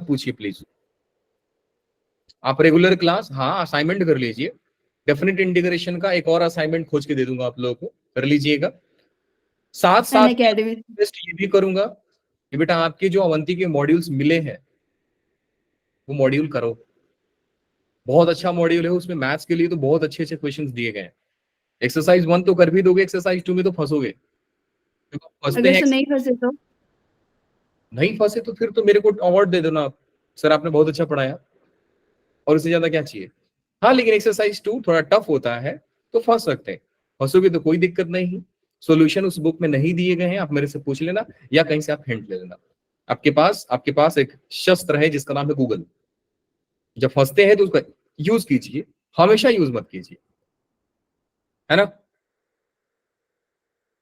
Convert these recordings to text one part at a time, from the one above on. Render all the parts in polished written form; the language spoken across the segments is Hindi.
मत पूछिए प्लीज। आप रेगुलर क्लास, हाँ असाइनमेंट कर लीजिए, डेफिनेट इंटीग्रेशन का एक और असाइनमेंट खोज के दे दूंगा आप लोगों को, कर लीजिएगा। साथ साथ टेस्ट ये भी करूंगा कि बेटा आपके जो अवंती के मॉड्यूल्स मिले हैं वो मॉड्यूल करो। बहुत अच्छा मॉड्यूल है, उसमें मैथ्स के लिए तो बहुत अच्छे अच्छे क्वेश्चंस दिए गए हैं। एक्सरसाइज 1 तो कर भी दोगे, एक्सरसाइज 2 में तो फंसोगे। फंसते हैं, नहीं फंसे तो नहीं फंसे तो फिर तो मेरे को अवार्ड दे देना आप, सर आपने बहुत अच्छा पढ़ाया, और उससे ज्यादा क्या चाहिए। हाँ लेकिन एक्सरसाइज 2 थोड़ा टफ होता है तो फंस सकते हैं, फंसोगे तो कोई दिक्कत नहीं। सॉल्यूशन उस बुक में नहीं दिए गए हैं, आप मेरे से पूछ लेना या कहीं से आप हिंट ले लेना। आपके पास एक शस्त्र है जिसका नाम है गूगल। जब फंसते हैं तो उसका यूज कीजिए, हमेशा यूज मत कीजिए, है ना।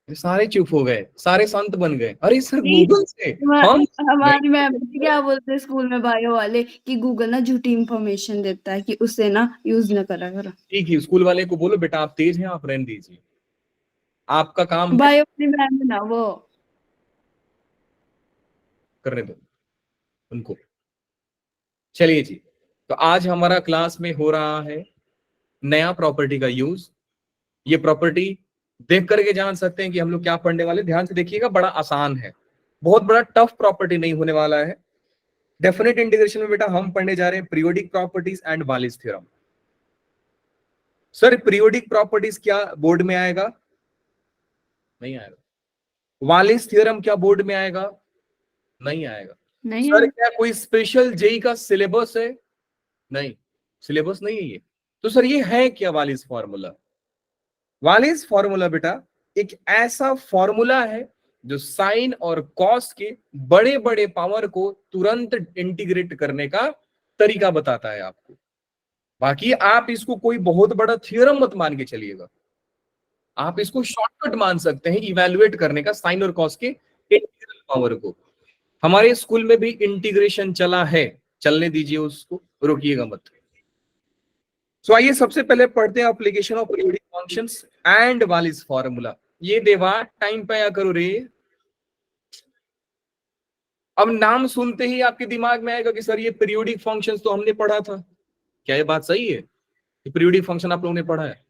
सारे चुप हो गए, सारे संत बन गए, अरे सर गूगल से हम हमारी मैम क्या बोलते हैं स्कूल में बायो वाले कि गूगल ना झूठी इंफॉर्मेशन देता है कि उसे ना यूज ना करा करो। ठीक है, स्कूल वाले को बोलो बेटा आप तेज हैं, आप रहने दीजिए, आपका काम है बायो वाली मैम है ना वो, करने दो उनको। चलिए जी, तो आज हमारा क्लास में हो रहा है नया प्रॉपर्टी का यूज। ये प्रॉपर्टी देख करके जान सकते हैं कि हम लोग क्या पढ़ने वाले। ध्यान से देखिएगा, बड़ा आसान है, बहुत बड़ा टफ प्रॉपर्टी नहीं होने वाला है। डेफिनेट इंटीग्रेशन में बेटा हम पढ़ने जा रहे हैं periodic properties and Wallis theorem. Sir periodic properties क्या बोर्ड में आएगा? नहीं आएगा। वालिस थ्योरम क्या बोर्ड में आएगा? नहीं आएगा। नहीं सर है। क्या कोई स्पेशल जेई का सिलेबस है? नहीं, सिलेबस नहीं है ये। तो सर ये है क्या वालिस फॉर्मूला? वालिस फॉर्मूला बेटा एक ऐसा फॉर्मूला है जो साइन और कॉस के बड़े बड़े पावर को तुरंत इंटीग्रेट करने का तरीका बताता है आपको। बाकी आप इसको कोई बहुत बड़ा थ्योरम मत मान के चलिएगा, आप इसको शॉर्टकट मान सकते हैं इवैल्यूएट करने का साइन और कॉस के इंटीग्रल पावर को। हमारे स्कूल में भी इंटीग्रेशन चला है, चलने दीजिए उसको, रोकिएगा मत। सो आइए सबसे पहले पढ़ते हैं application of periodic functions and Wallis formula. ये देवा टाइम पे आया करो रे। अब नाम सुनते ही आपके दिमाग में आएगा कि सर ये पीरियोडिक फंक्शंस तो हमने पढ़ा था। क्या ये बात सही है कि पीरियोडिक फंक्शन आप लोगों ने पढ़ा है?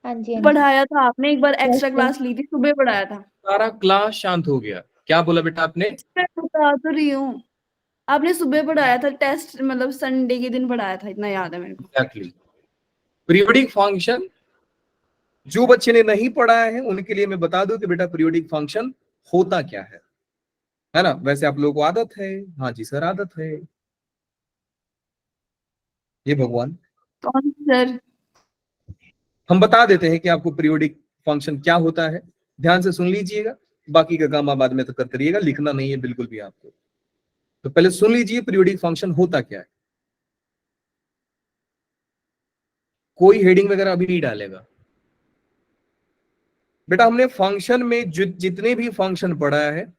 हाँ जी पढ़ाया था आपने, एक बार एक्स्ट्रा क्लास ली थी, सुबह पढ़ाया था। सारा क्लास शांत हो गया। क्या बोला बेटा आपने? बता तो रही हूँ, आपने सुबह पढ़ाया था, टेस्ट मतलब संडे के दिन पढ़ाया था, इतना याद है मेरे को। एग्जैक्टली। पीरियोडिक फंक्शन जो बच्चे ने नहीं पढ़ा है उनके लिए मैं बता दूं कि बेटा पीरियोडिक फंक्शन होता क्या है ना। वैसे आप लोगों को आदत है, हाँ जी सर आदत है, ये भगवान कौन सर? हम बता देते हैं कि आपको पीरियोडिक फंक्शन क्या होता है। ध्यान से सुन लीजिएगा, बाकी का काम आप बाद में तो करते रहिएगा, लिखना नहीं है बिल्कुल भी आपको। तो पहले सुन लीजिए पीरियोडिक फंक्शन होता क्या है। कोई हेडिंग वगैरह अभी नहीं डालेगा बेटा। हमने फंक्शन में जितने भी फंक्शन पढ़ा है,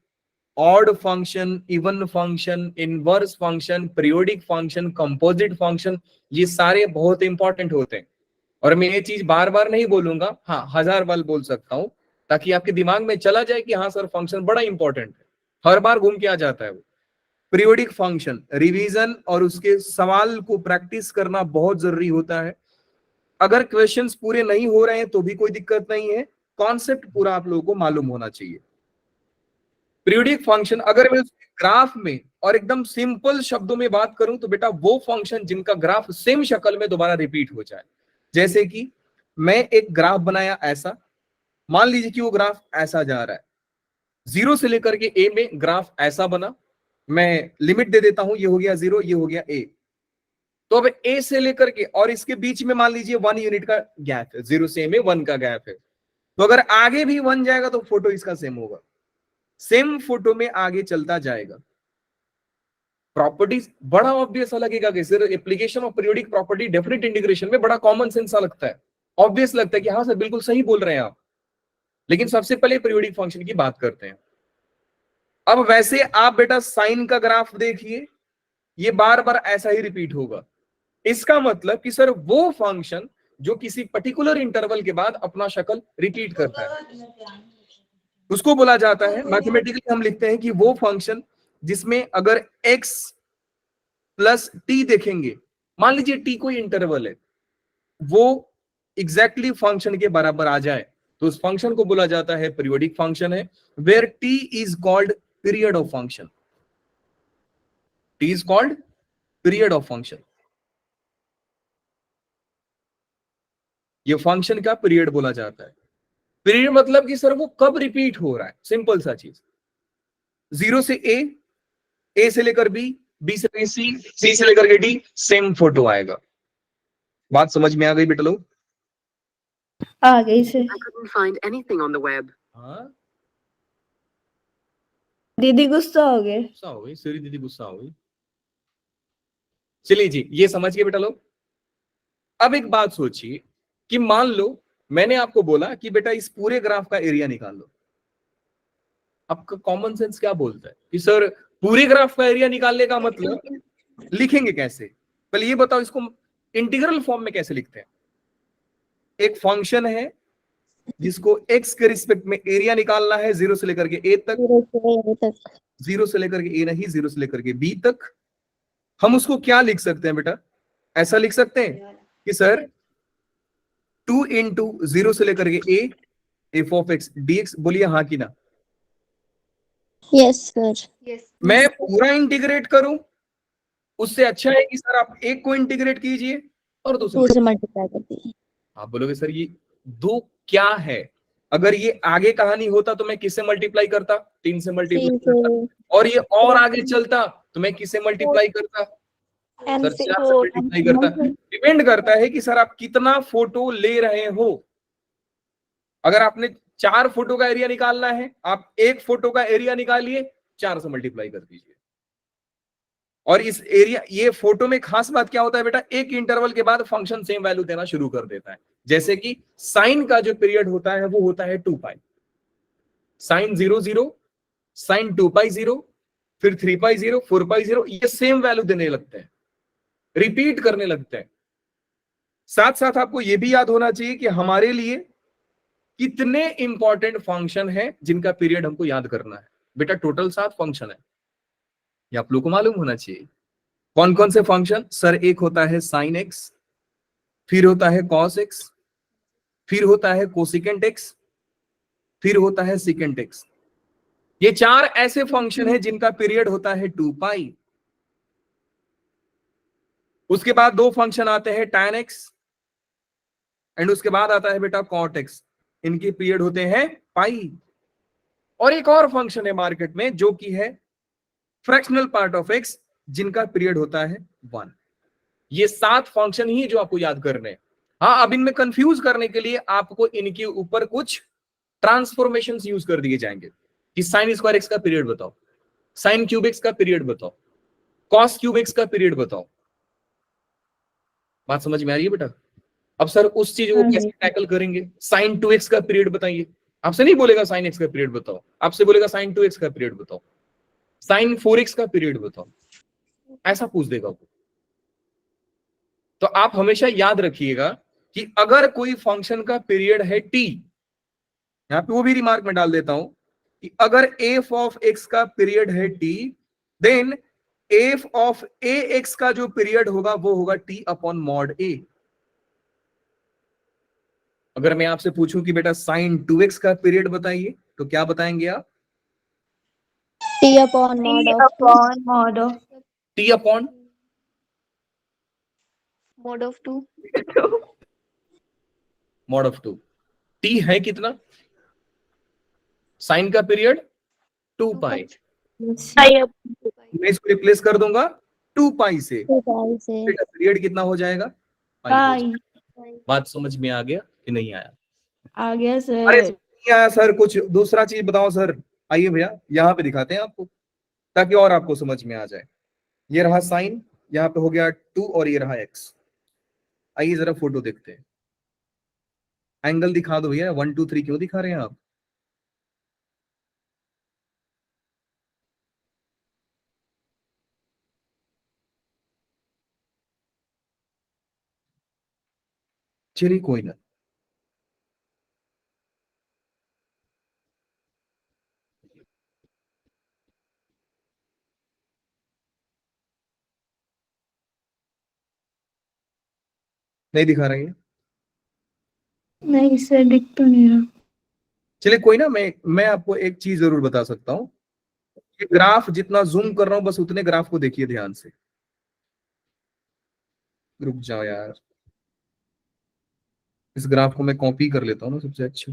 odd function, even function, inverse function, periodic function, composite function, ये सारे बहुत इंपॉर्टेंट होते हैं। और मैं ये चीज बार बार नहीं बोलूंगा, हाँ 1000 बार बोल सकता हूं, ताकि आपके दिमाग में चला जाए कि हाँ सर फंक्शन बड़ा इंपॉर्टेंट है, हर बार घूम के आ जाता है वो। पीरियोडिक फंक्शन रिवीजन और उसके सवाल को प्रैक्टिस करना बहुत जरूरी होता है। अगर क्वेश्चंस पूरे नहीं हो रहे हैं तो भी कोई दिक्कत नहीं है, कॉन्सेप्ट पूरा आप लोगों को मालूम होना चाहिए। पीरियोडिक फंक्शन अगर मैं उसके ग्राफ में और एकदम सिंपल शब्दों में बात करूं तो बेटा वो फंक्शन जिनका ग्राफ सेम शक्ल में दोबारा रिपीट हो जाए। जैसे कि मैं एक ग्राफ बनाया ऐसा, मान लीजिए कि वो ग्राफ ऐसा जा रहा है, 0 से लेकर के ए में ग्राफ ऐसा बना, मैं लिमिट दे देता हूं, ये हो गया 0, ये हो गया ए। तो अब ए से लेकर के और इसके बीच में मान लीजिए 1 यूनिट का गैप है, 0 से ए में 1 का गैप है। तो अगर आगे भी 1 जाएगा तो फोटो इसका सेम होगा, सेम फोटो में आगे चलता जाएगा। प्रॉपर्टीज बड़ा ऑब्वियस लगेगा कि sir application of periodic property definite integration में बड़ा कॉमन सेंस सा लगता है, ऑब्वियस लगता है कि हाँ सर बिल्कुल सही बोल रहे हैं आप। लेकिन सबसे पहले पीरियोडिक फंक्शन की बात करते हैं। अब वैसे आप बेटा साइन का ग्राफ देखिए, ये बार बार ऐसा ही रिपीट होगा। इसका मतलब कि सर वो फंक्शन जो किसी पर्टिकुलर इंटरवल के बाद अपना शक्ल रिपीट करता है उसको बोला जाता है, मैथमेटिकली हम लिखते हैं कि वो फंक्शन जिसमें अगर x प्लस टी देखेंगे, मान लीजिए टी कोई इंटरवल है, वो एग्जैक्टली फंक्शन के बराबर आ जाए तो उस फंक्शन को बोला जाता है पीरियोडिक फंक्शन है, where T is called period of function. T is called period of function. ये फंक्शन का पीरियड बोला जाता है। पीरियड मतलब कि सर वो कब रिपीट हो रहा है, सिंपल सा चीज। 0 से ए से लेकर बी से लेकर सी से लेकर के डी, सेम फोटो आएगा। बात समझ में आ गई बेटा लोग? आ गई से। I couldn't find anything on the web. हाँ, दीदी गुस्सा हो गए। गुस्सा हो गई, सूरी दीदी गुस्सा हो गई। चलिए जी, ये समझ गए बेटा लोग। अब एक बात सोचिए कि मान लो मैंने आपको बोला कि बेटा इस पूरे ग्राफ का एरिया निकाल लो। आपका कॉमन सेंस क्या बोलता है कि सर पूरे ग्राफ का एरिया निकालने का मतलब लिखेंगे कैसे? पहले ये बताओ, इसको इंटीग्रल फॉर्म में कैसे लिखते हैं? एक फंक्शन है जिसको x के रिस्पेक्ट में एरिया निकालना है 0 से लेकर के a तक, 0 से लेकर के a नहीं, 0 से लेकर के b तक। हम उसको क्या लिख सकते हैं बेटा? ऐसा लिख सकते हैं कि सर 2 इंटू 0 से लेकर के a f of x dx। बोलिए हाँ कि ना? Yes sir. मैं पूरा इंटीग्रेट करूं, उससे अच्छा है कि सर आप एक को इंटीग्रेट कीजिए और दूसरे दूसरे मल्टीप्लाई कर दिए। आप बोलोगे सर ये दो क्या है? अगर ये आगे कहानी होता तो मैं किससे मल्टीप्लाई करता? 3 से मल्टीप्लाई करता। और ये और आगे चलता तो मैं किससे मल्टीप्लाई करता? सर 4 से मल्टीप्लाई करता। डिपेंड करता है कि सर आप कितना फोटो ले रहे हो। अगर आपने 4 फोटो का एरिया निकालना है, आप 1 फोटो का एरिया निकालिए, 4 से मल्टीप्लाई कर दीजिए। और इस एरिया, ये फोटो में खास बात क्या होता है बेटा? एक इंटरवल के बाद फंक्शन सेम वैल्यू देना शुरू कर देता है। जैसे कि साइन का जो पीरियड होता है वो होता है 2 पाई। साइन 0 0, साइन 2 पाई 0, फिर 3 पाई 0, 4 पाई 0, ये सेम वैल्यू देने लगते हैं, रिपीट करने लगते हैं। साथ साथ आपको यह भी याद होना चाहिए कि हमारे लिए कितने इंपॉर्टेंट फंक्शन है जिनका पीरियड हमको याद करना है। बेटा टोटल 7 फंक्शन है, ये आप लोग को मालूम होना चाहिए। कौन कौन से फंक्शन? सर एक होता है साइन एक्स, फिर होता है कॉस एक्स, फिर होता है कोसिकेंट एक्स, फिर होता है सिकेंट एक्स। ये 4 ऐसे फंक्शन है जिनका पीरियड होता है 2 पाई। उसके बाद 2 फंक्शन आते हैं tan x एंड उसके बाद आता है बेटा cot x। इनके पीरियड होते हैं पाई। और एक और फंक्शन है मार्केट में जो कि है फ्रैक्शनल पार्ट ऑफ x, जिनका पीरियड होता है 1। ये 7 फंक्शन ही जो आपको याद करने हैं। हाँ, अब इनमें कंफ्यूज करने के लिए आपको इनके ऊपर कुछ ट्रांसफॉर्मेशंस यूज कर दिए जाएंगे कि साइन स्क्वायर एक्स का पीरियड बताओ, साइन क्यूब एक्स का पीरियड बताओ, कॉस क्यूब एक्स का पीरियड बताओ। बात समझ में आ रही है बेटा? अब सर उस चीज को कैसे टैकल करेंगे? साइन 2x का पीरियड बताइए। आपसे नहीं बोलेगा साइन x का पीरियड बताओ, आपसे बोलेगा साइन 2x का पीरियड बताओ, साइन 4x का पीरियड बताओ, ऐसा पूछ देगा वो। तो आप हमेशा याद रखिएगा कि अगर कोई फंक्शन का पीरियड है t, यहां पे वो भी रिमार्क में डाल देता हूं कि अगर f ऑफ x का पीरियड है t, then f of ax का जो पीरियड होगा वो होगा t अपॉन मॉड a। अगर मैं आपसे पूछूं कि बेटा साइन 2x का पीरियड बताइए तो क्या बताएंगे आप? T upon mod of t upon mod of 2। Mod of 2। t है कितना? साइन का पीरियड 2 पाई। मैं इसको रिप्लेस कर दूंगा 2 पाई से। बेटा पीरियड कितना हो जाएगा? पाई हो जाएगा। बात समझ में आ गया कि नहीं आया? आ गया अरे सर। नहीं आया सर, कुछ दूसरा चीज बताओ सर। आइए भैया यहाँ पे दिखाते हैं आपको ताकि और आपको समझ में आ जाए। ये रहा साइन, यहाँ पे हो गया 2 और ये रहा x। आइए जरा फोटो देखते हैं। एंगल दिखा दो भैया, 1 2 3 क्यों दिखा रहे हैं आप? चलिए कोई ना। नहीं दिखा रही है? नहीं सर, दिख तो नहीं रहा। चलिए कोई ना, मैं आपको एक चीज जरूर बता सकता हूँ। ये ग्राफ जितना जूम कर रहा हूं बस उतने ग्राफ को देखिए ध्यान से। रुक जाओ यार, इस ग्राफ को मैं कॉपी कर लेता हूँ ना सबसे अच्छा।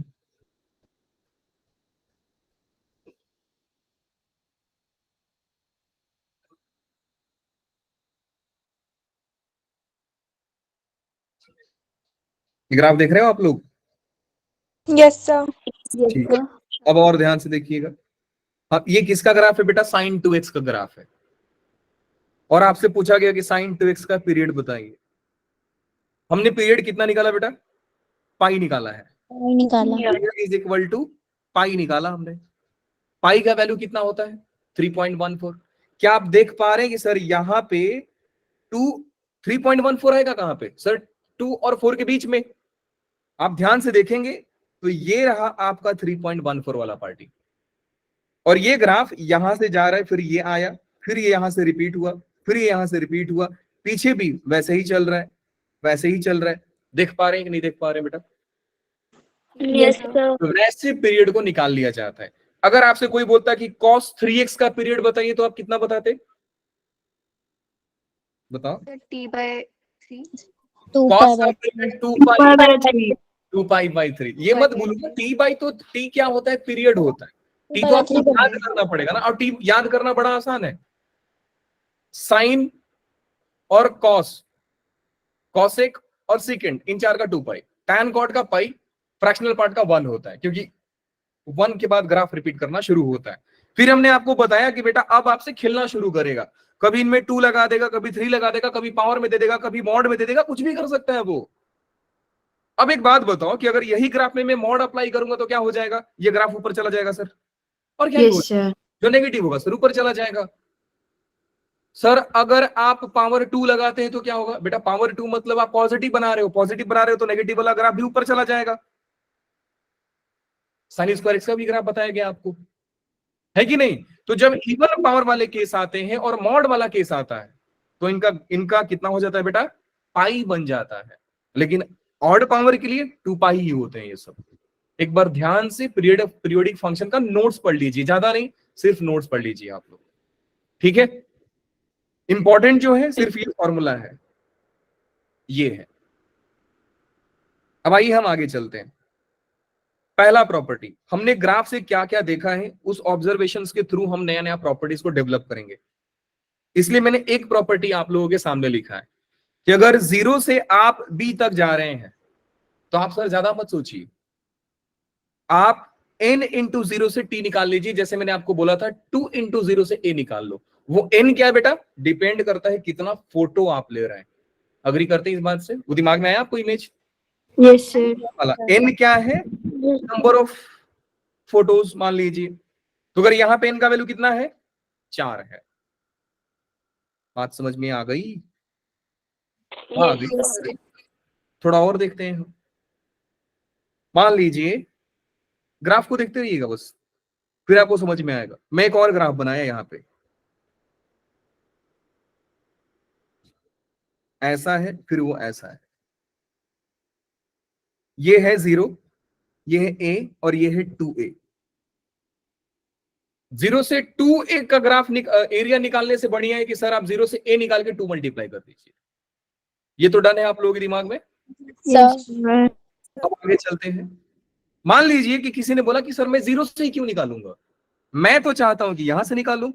ये ग्राफ देख रहे हो आप लोग? Yes, sir. ठीक है, अब और ध्यान से देखिएगा। हाँ, ये किसका ग्राफ है बेटा? sin 2x का ग्राफ है। और आपसे पूछा गया कि sin 2x का पीरियड बताइए। हमने पीरियड कितना निकाला बेटा? पाई निकाला है। निकाला। पीरियड इज इक्वल टू पाई निकाला हमने। पाई का वैल्यू कितना होता है? 3.14। क्या आप देख पा रहे हैं कि सर यहाँ पे 3.14 आएगा कहां पे सर? 2 और 4 के बीच में। आप ध्यान से देखेंगे तो ये रहा आपका 3.14 वाला पार्टी, और ये ग्राफ यहां से जा रहा है, फिर ये आया, फिर ये यहां से रिपीट हुआ, फिर ये यहां से रिपीट हुआ, पीछे भी वैसे ही चल रहा है, वैसे ही चल रहा है। देख पा रहे हैं कि नहीं देख पा रहे हैं बेटा? Yes, sir. तो वैसे पीरियड को निकाल लिया जाता है। अगर आपसे कोई बोलता है कि cos 3x का पीरियड बताइए, तो आप कितना बताते? बताओ। T by C. cos का पीरियड 2 पाई बाई 3। ये मत By भूलना, t बाई तो t क्या होता है? पीरियड होता है। t तो आपको याद करना पड़ेगा ना, और t याद करना बड़ा आसान है। साइन और कॉस, कॉसेक और सीकेंड, इन चार का 2 पाई। टैन कॉट का पाई, फ्रैक्शनल पार्ट का 1 होता है, क्योंकि 1 के बाद ग्राफ रिपीट करना शुरू होता है। फिर हमने आपको बताया कि बेटा अब आपसे खेलना शुरू करेगा, कभी इनमें 2 लगा देगा, कभी 3 लगा देगा, कभी पावर में दे देगा, कभी मॉड में दे देगा, कुछ भी कर सकता है वो। अब एक बात बताओ कि अगर यही ग्राफ में मैं मॉड अप्लाई करूंगा तो क्या हो जाएगा? ये ग्राफ ऊपर चला जाएगा सर, और क्या यस सर। जो नेगेटिव होगा सर ऊपर चला जाएगा। सर अगर आप पावर 2 लगाते हैं तो क्या होगा बेटा? पावर 2 मतलब आप पॉजिटिव बना रहे हो, पॉजिटिव बना रहे हो तो नेगेटिव वाला ग्राफ भी ऊपर चला जाएगा। साइन स्क्वायर एक्स का भी ग्राफ बताया गया आपको, है कि नहीं? तो जब इवन पावर वाले केस आते हैं और मॉड वाला केस आता है तो इनका इनका कितना हो जाता है बेटा? पाई बन जाता है। लेकिन ऑड पावर के लिए 2 पाई ही होते हैं ये सब। एक बार ध्यान से पीरियोडिक फंक्शन का नोट्स पढ़ लीजिए, ज्यादा नहीं, सिर्फ नोट्स पढ़ लीजिए आप लोग, ठीक है? इंपॉर्टेंट जो है सिर्फ ये फॉर्मूला है, ये है। अब आइए हम आगे चलते हैं। पहला प्रॉपर्टी, हमने ग्राफ से क्या क्या देखा है उस ऑब्जर्वेशंस के थ्रू हम नया नया प्रॉपर्टीज को डेवलप करेंगे। इसलिए मैंने एक प्रॉपर्टी आप लोगों के सामने लिखा है कि अगर 0 से आप b तक जा रहे हैं तो आप सर ज्यादा मत सोचिए, आप n इंटू 0 से t निकाल लीजिए। जैसे मैंने आपको बोला था 2 इंटू 0 से a निकाल लो। वो n क्या है बेटा? डिपेंड करता है कितना फोटो आप ले रहे हैं। अग्री करते हैं इस बात से? वो दिमाग में आया आपको इमेज यस सर। वाला? n क्या है? नंबर ऑफ फोटोज मान लीजिए। तो अगर यहां पे n का वैल्यू कितना है? 4 है। बात समझ में आ गई? आ गई। थोड़ा और देखते हैं हम। मान लीजिए, ग्राफ को देखते रहिएगा बस, फिर आपको समझ में आएगा। मैं एक और ग्राफ बनाया यहां पे, ऐसा है, फिर वो ऐसा है। ये है 0, ये है a और ये है 2a। 0 से 2a का ग्राफ एरिया निकालने से बढ़िया है कि सर आप 0 से a निकाल के 2 मल्टीप्लाई कर दीजिए। ये तो डन है आप लोगों के दिमाग में? सर अब आगे चलते हैं। मान लीजिए कि किसी ने बोला कि सर मैं 0 से ही क्यों निकालूंगा, मैं तो चाहता हूं कि यहां से निकालूं।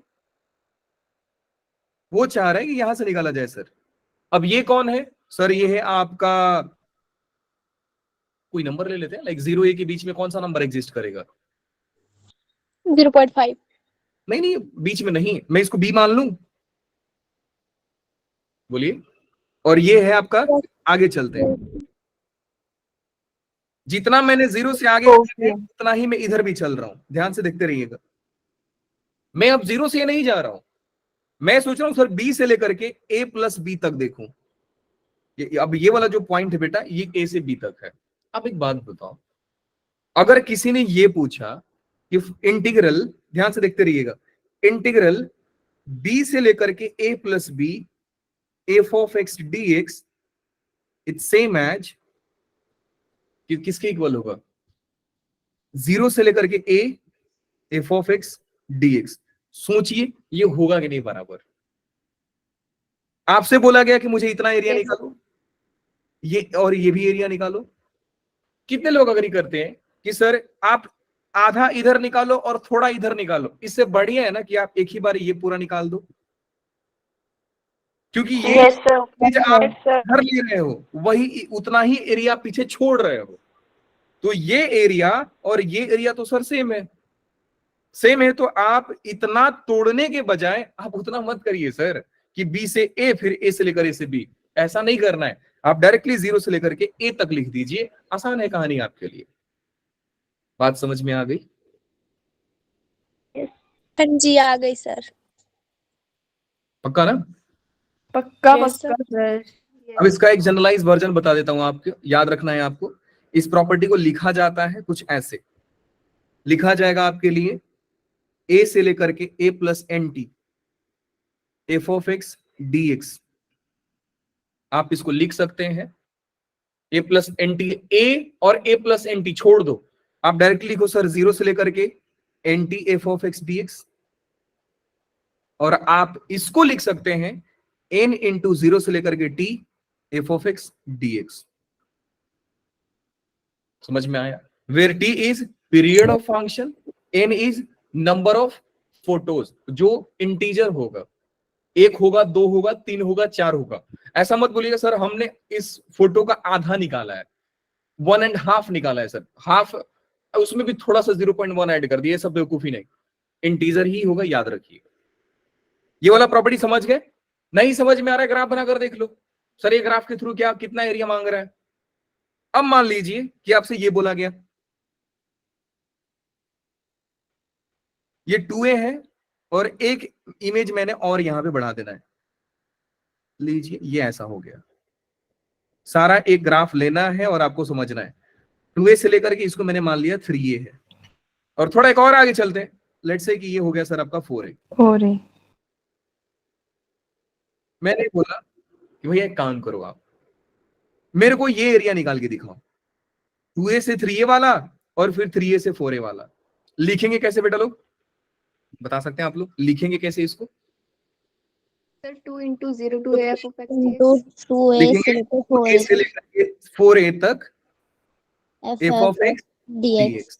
वो चाह रहा है कि यहां से निकाला जाए सर। अब ये कौन है सर? ये है आपका, कोई नंबर ले लेते हैं, लाइक 0 a के बीच में कौन सा नंबर एग्जिस्ट करेगा? 0.5. नहीं नहीं, बीच में नहीं, मैं इसको b मान लूं, बोलिए। और ये है आपका, आगे चलते हैं। जितना मैंने 0 से आगे उतना ही मैं इधर भी चल रहा हूं, ध्यान से देखते रहिएगा। मैं अब 0 से नहीं जा रहा हूं, मैं सोच रहा हूं सर b से लेकर के a प्लस b तक देखूं। अब ये वाला जो पॉइंट है बेटा, ये a से b तक है। अब एक बात बताओ, अगर किसी ने ये पूछा कि इंटीग्रल, ध्यान से देखते रहिएगा, इंटीग्रल b से लेकर के a plus b f of x dx it's same as किसके इक्वल होगा, 0 से लेकर के a f of x dx। सोचिए ये होगा कि नहीं बराबर। आपसे बोला गया कि मुझे इतना एरिया Yes. निकालो, ये और ये भी एरिया निकालो। कितने लोग अग्री करते हैं कि सर आप आधा इधर निकालो और थोड़ा इधर निकालो, इससे बढ़िया है ना कि आप एक ही बार ये पूरा निकाल दो, क्योंकि ये Yes, sir. चीज आप Yes, sir. इधर ले रहे हो वही उतना ही एरिया पीछे छोड़ रहे हो। तो ये एरिया और ये एरिया तो सर सेम है, सेम है, तो आप इतना तोड़ने के बजाय आप उतना मत करिए सर कि बी से ए फिर ए से लेकर ए से बी, ऐसा नहीं करना है। आप डायरेक्टली 0 से लेकर के ए तक लिख दीजिए, आसान है कहानी आपके लिए। बात समझ में आ गई? हाँ जी, आ गई सर। पक्का ना? पक्का Yes, पक्का सर। अब इसका एक जनरलाइज वर्जन बता देता हूं आपको, याद रखना है आपको। इस प्रॉपर्टी को लिखा जाता है कुछ ऐसे, लिखा जाएगा आपके लिए a से लेकर के a plus N T F of X D X. आप इसको लिख सकते हैं a plus N T, A और a प्लस एन टी छोड़ दो, आप डायरेक्टली लिखो सर 0 से लेकर के N T F of X D X. और आप इसको लिख सकते हैं n इंटू 0 से लेकर के t F of X D X. समझ में आया? Where t is period of function, n is number of photos, जो इंटीजर होगा, 1 होगा, 2 होगा, 3 होगा, 4 होगा। ऐसा मत बोलिएगा सर हमने इस फोटो का आधा निकाला है, 1.5 निकाला है सर, हाफ उसमें भी थोड़ा सा 0.1 ऐड कर दिया, सब बेवकूफी नहीं, इंटीजर ही होगा, याद रखिए। ये वाला प्रॉपर्टी समझ गए? नहीं समझ में आ रहा है, ग्राफ बनाकर देख लो सर, ये ग्राफ के थ्रू क्या कितना एरिया मांग रहा है। अब मान लीजिए कि आपसे ये बोला गया ये 2a है और एक इमेज मैंने और यहां पे बढ़ा देना है, लीजिए ये ऐसा हो गया। सारा एक ग्राफ लेना है और आपको समझना है, 2a से लेकर के इसको मैंने मान लिया 3a है, और थोड़ा एक और आगे चलते हैं, लेट्स से कि ये हो गया सर आपका 4a। हो रही मैंने बोला कि भैया एक काम करो, आप मेरे को ये एरिया निकाल के दिखाओ, 2a से 3a वाला और फिर 3a से 4a वाला। लिखेंगे कैसे बेटा लोग, बता सकते हैं आप लोग, लिखेंगे कैसे इसको? Sir 2 into 0 to f of x into dx. 2a से लेकर 2a से 4a लेकर के 4a तक f f of x dx। dx।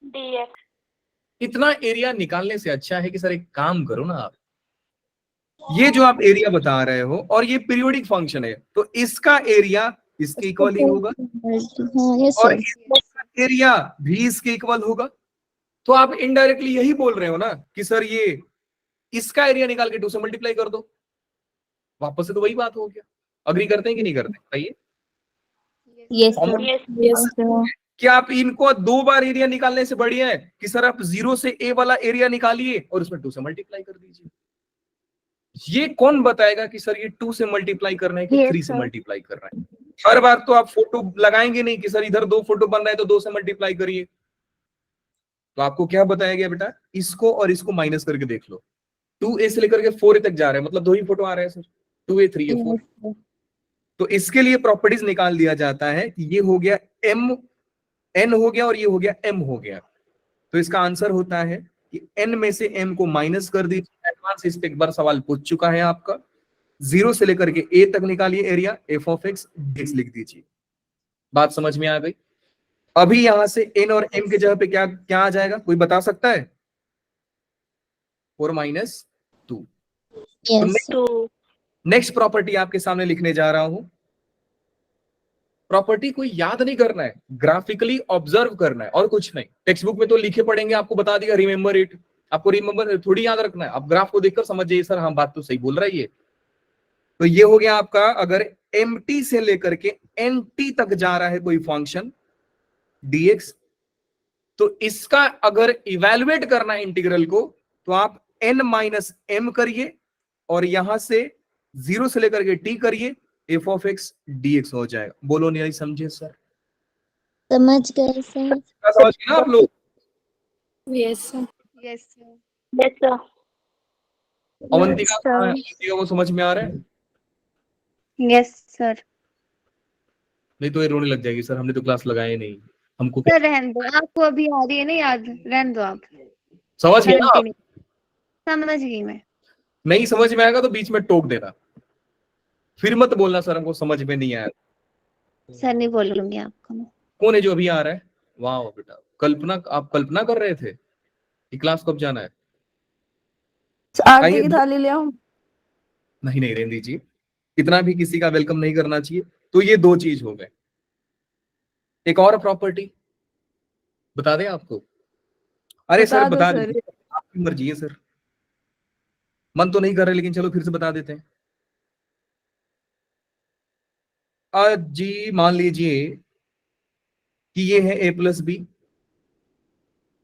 dx. इतना एरिया निकालने से अच्छा है कि सर एक काम करो ना, आप ये जो आप एरिया बता रहे हो और ये पीरियोडिक फंक्शन है, तो इसका एरिया इसके इक्वल ही होगा हाँ यस और सर। इसका एरिया भी इसके इक्वल होगा। तो आप इनडायरेक्टली यही बोल रहे हो ना कि सर ये इसका एरिया निकाल के 2 से मल्टीप्लाई कर दो, वापस से तो वही बात हो गया। अग्री करते हैं कि नहीं करते बताइए? Yes Common sir. Yes sir. कि आप इनको 2 बार एरिया निकालने से बढ़िया है कि सर आप 0 से a वाला एरिया निकालिए और उसमें 2 से मल्टीप्लाई कर दीजिए। ये कौन बताएगा कि सर ये 2 से मल्टीप्लाई करना है कि Yes, 3 से sir. मल्टीप्लाई करना है? हर बार तो आप फोटो लगाएंगे नहीं कि सर इधर 2 फोटो बन रहा है तो 2 से मल्टीप्लाई करिए। तो आपको क्या बताया गया बेटा, इसको और इसको माइनस करके देख लो, 2a से लेकर के 4a तक जा रहे हैं, मतलब 2 ही फोटो आ रहे हैं सर, 2a 3a 4। तो इसके लिए प्रॉपर्टीज निकाल दिया जाता है कि ये हो गया m n हो गया और ये हो गया m हो गया। तो इसका आंसर होता है कि n में से m को माइनस कर दीजिए। एडवांस इस पे एक बार सवाल पूछ चुका है आपका, 0 से लेकर के a तक निकालिए area, f of x dx लिख दीजिए। बात समझ में आ गई? अभी यहां से n और m के जगह पे क्या क्या आ जाएगा, कोई बता सकता है? 4 माइनस 2। यस 2. नेक्स्ट प्रॉपर्टी आपके सामने लिखने जा रहा हूं। प्रॉपर्टी को याद नहीं करना है, ग्राफिकली ऑब्जर्व करना है और कुछ नहीं। टेक्स्ट बुक में तो लिखे पढ़ेंगे, आपको बता दिया रिमेंबर इट, आपको रिमेंबर थोड़ी याद रखना है, आप ग्राफ को देखकर समझ जाइए सर हाँ बात तो सही बोल रहा है ये। तो ये हो गया आपका, अगर mt से लेकर के nt तक जा रहा है कोई फंक्शन dx, तो इसका अगर इवेलुएट करना है इंटीग्रल को, तो आप n माइनस m करिए और यहां से 0 से लेकर के t करिए, f ऑफ x dx हो जाएगा। बोलो नहीं समझे सर? समझ गए सर। समझ गए ना आप लोग? Yes sir. Yes, sir. Yes, sir. Avantika sir. Avantika वो समझ में आ रहा है? Yes, sir. नहीं तो ये रोने लग जाएगी सर, हमने तो क्लास लगाया नहीं, हमको सर रहने दो, आपको अभी आ रही है ना याद, रहने दो आप। समझ गया ना आप? कंटिन्यू, समझ गई मैं। नहीं समझ में आएगा तो बीच में टोक देना, फिर मत बोलना सर हमको समझ में नहीं आया। सर नहीं बोलूंगी आपको मैं। कौन है जो अभी आ रहा है? वाह बेटा, कल्पना, आप कल्पना कर रहे थे कि क्लास कब जाना है? आरती आइए। की थाली ले आऊं? नहीं नहीं रहने दीजिए, इतना भी किसी का वेलकम नहीं करना चाहिए। तो ये दो चीज हो गए। एक और प्रॉपर्टी बता दें आपको? अरे सर बता दो बता सर। दीजिए, आपकी मर्जी है सर, मन तो नहीं कर रहे लेकिन चलो फिर से बता देते हैं। आज जी मान लीजिए कि ये है a प्लस बी,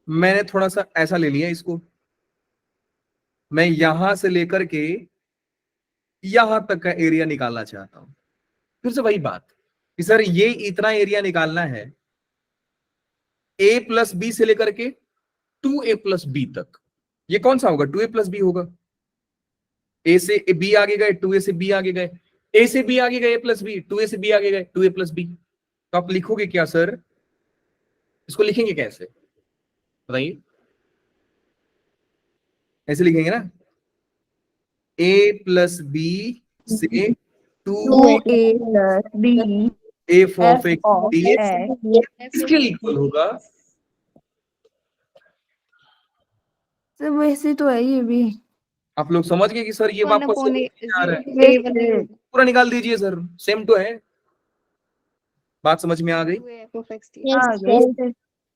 मैंने थोड़ा सा ऐसा ले लिया इसको, मैं यहां से लेकर के यहां तक का एरिया निकालना चाहता हूं। फिर से वही बात कि सर ये इतना एरिया निकालना है a प्लस बी से लेकर के 2a प्लस बी तक। ये कौन सा होगा? 2a प्लस बी होगा। a से b आगे गए, 2a से b आगे गए, a से b आगे गए a प्लस बी, 2a से b आगे गए 2a प्लस बी। तो आप लिखोगे क्या सर? इसको लिखेंगे कैसे बताइए? ऐसे लिखेंगे ना, a प्लस बी से 2a प्लस बी f ऑफ x dx इसके इक्वल होगा। सर वैसे तो है ये भी। आप लोग समझ गए कि सर ये वन वापस अपॉन से आ रहा है? वैसे पूरा निकाल दीजिए सर, सेम तो है। बात समझ में आ गई? Yes, आ sir. गए।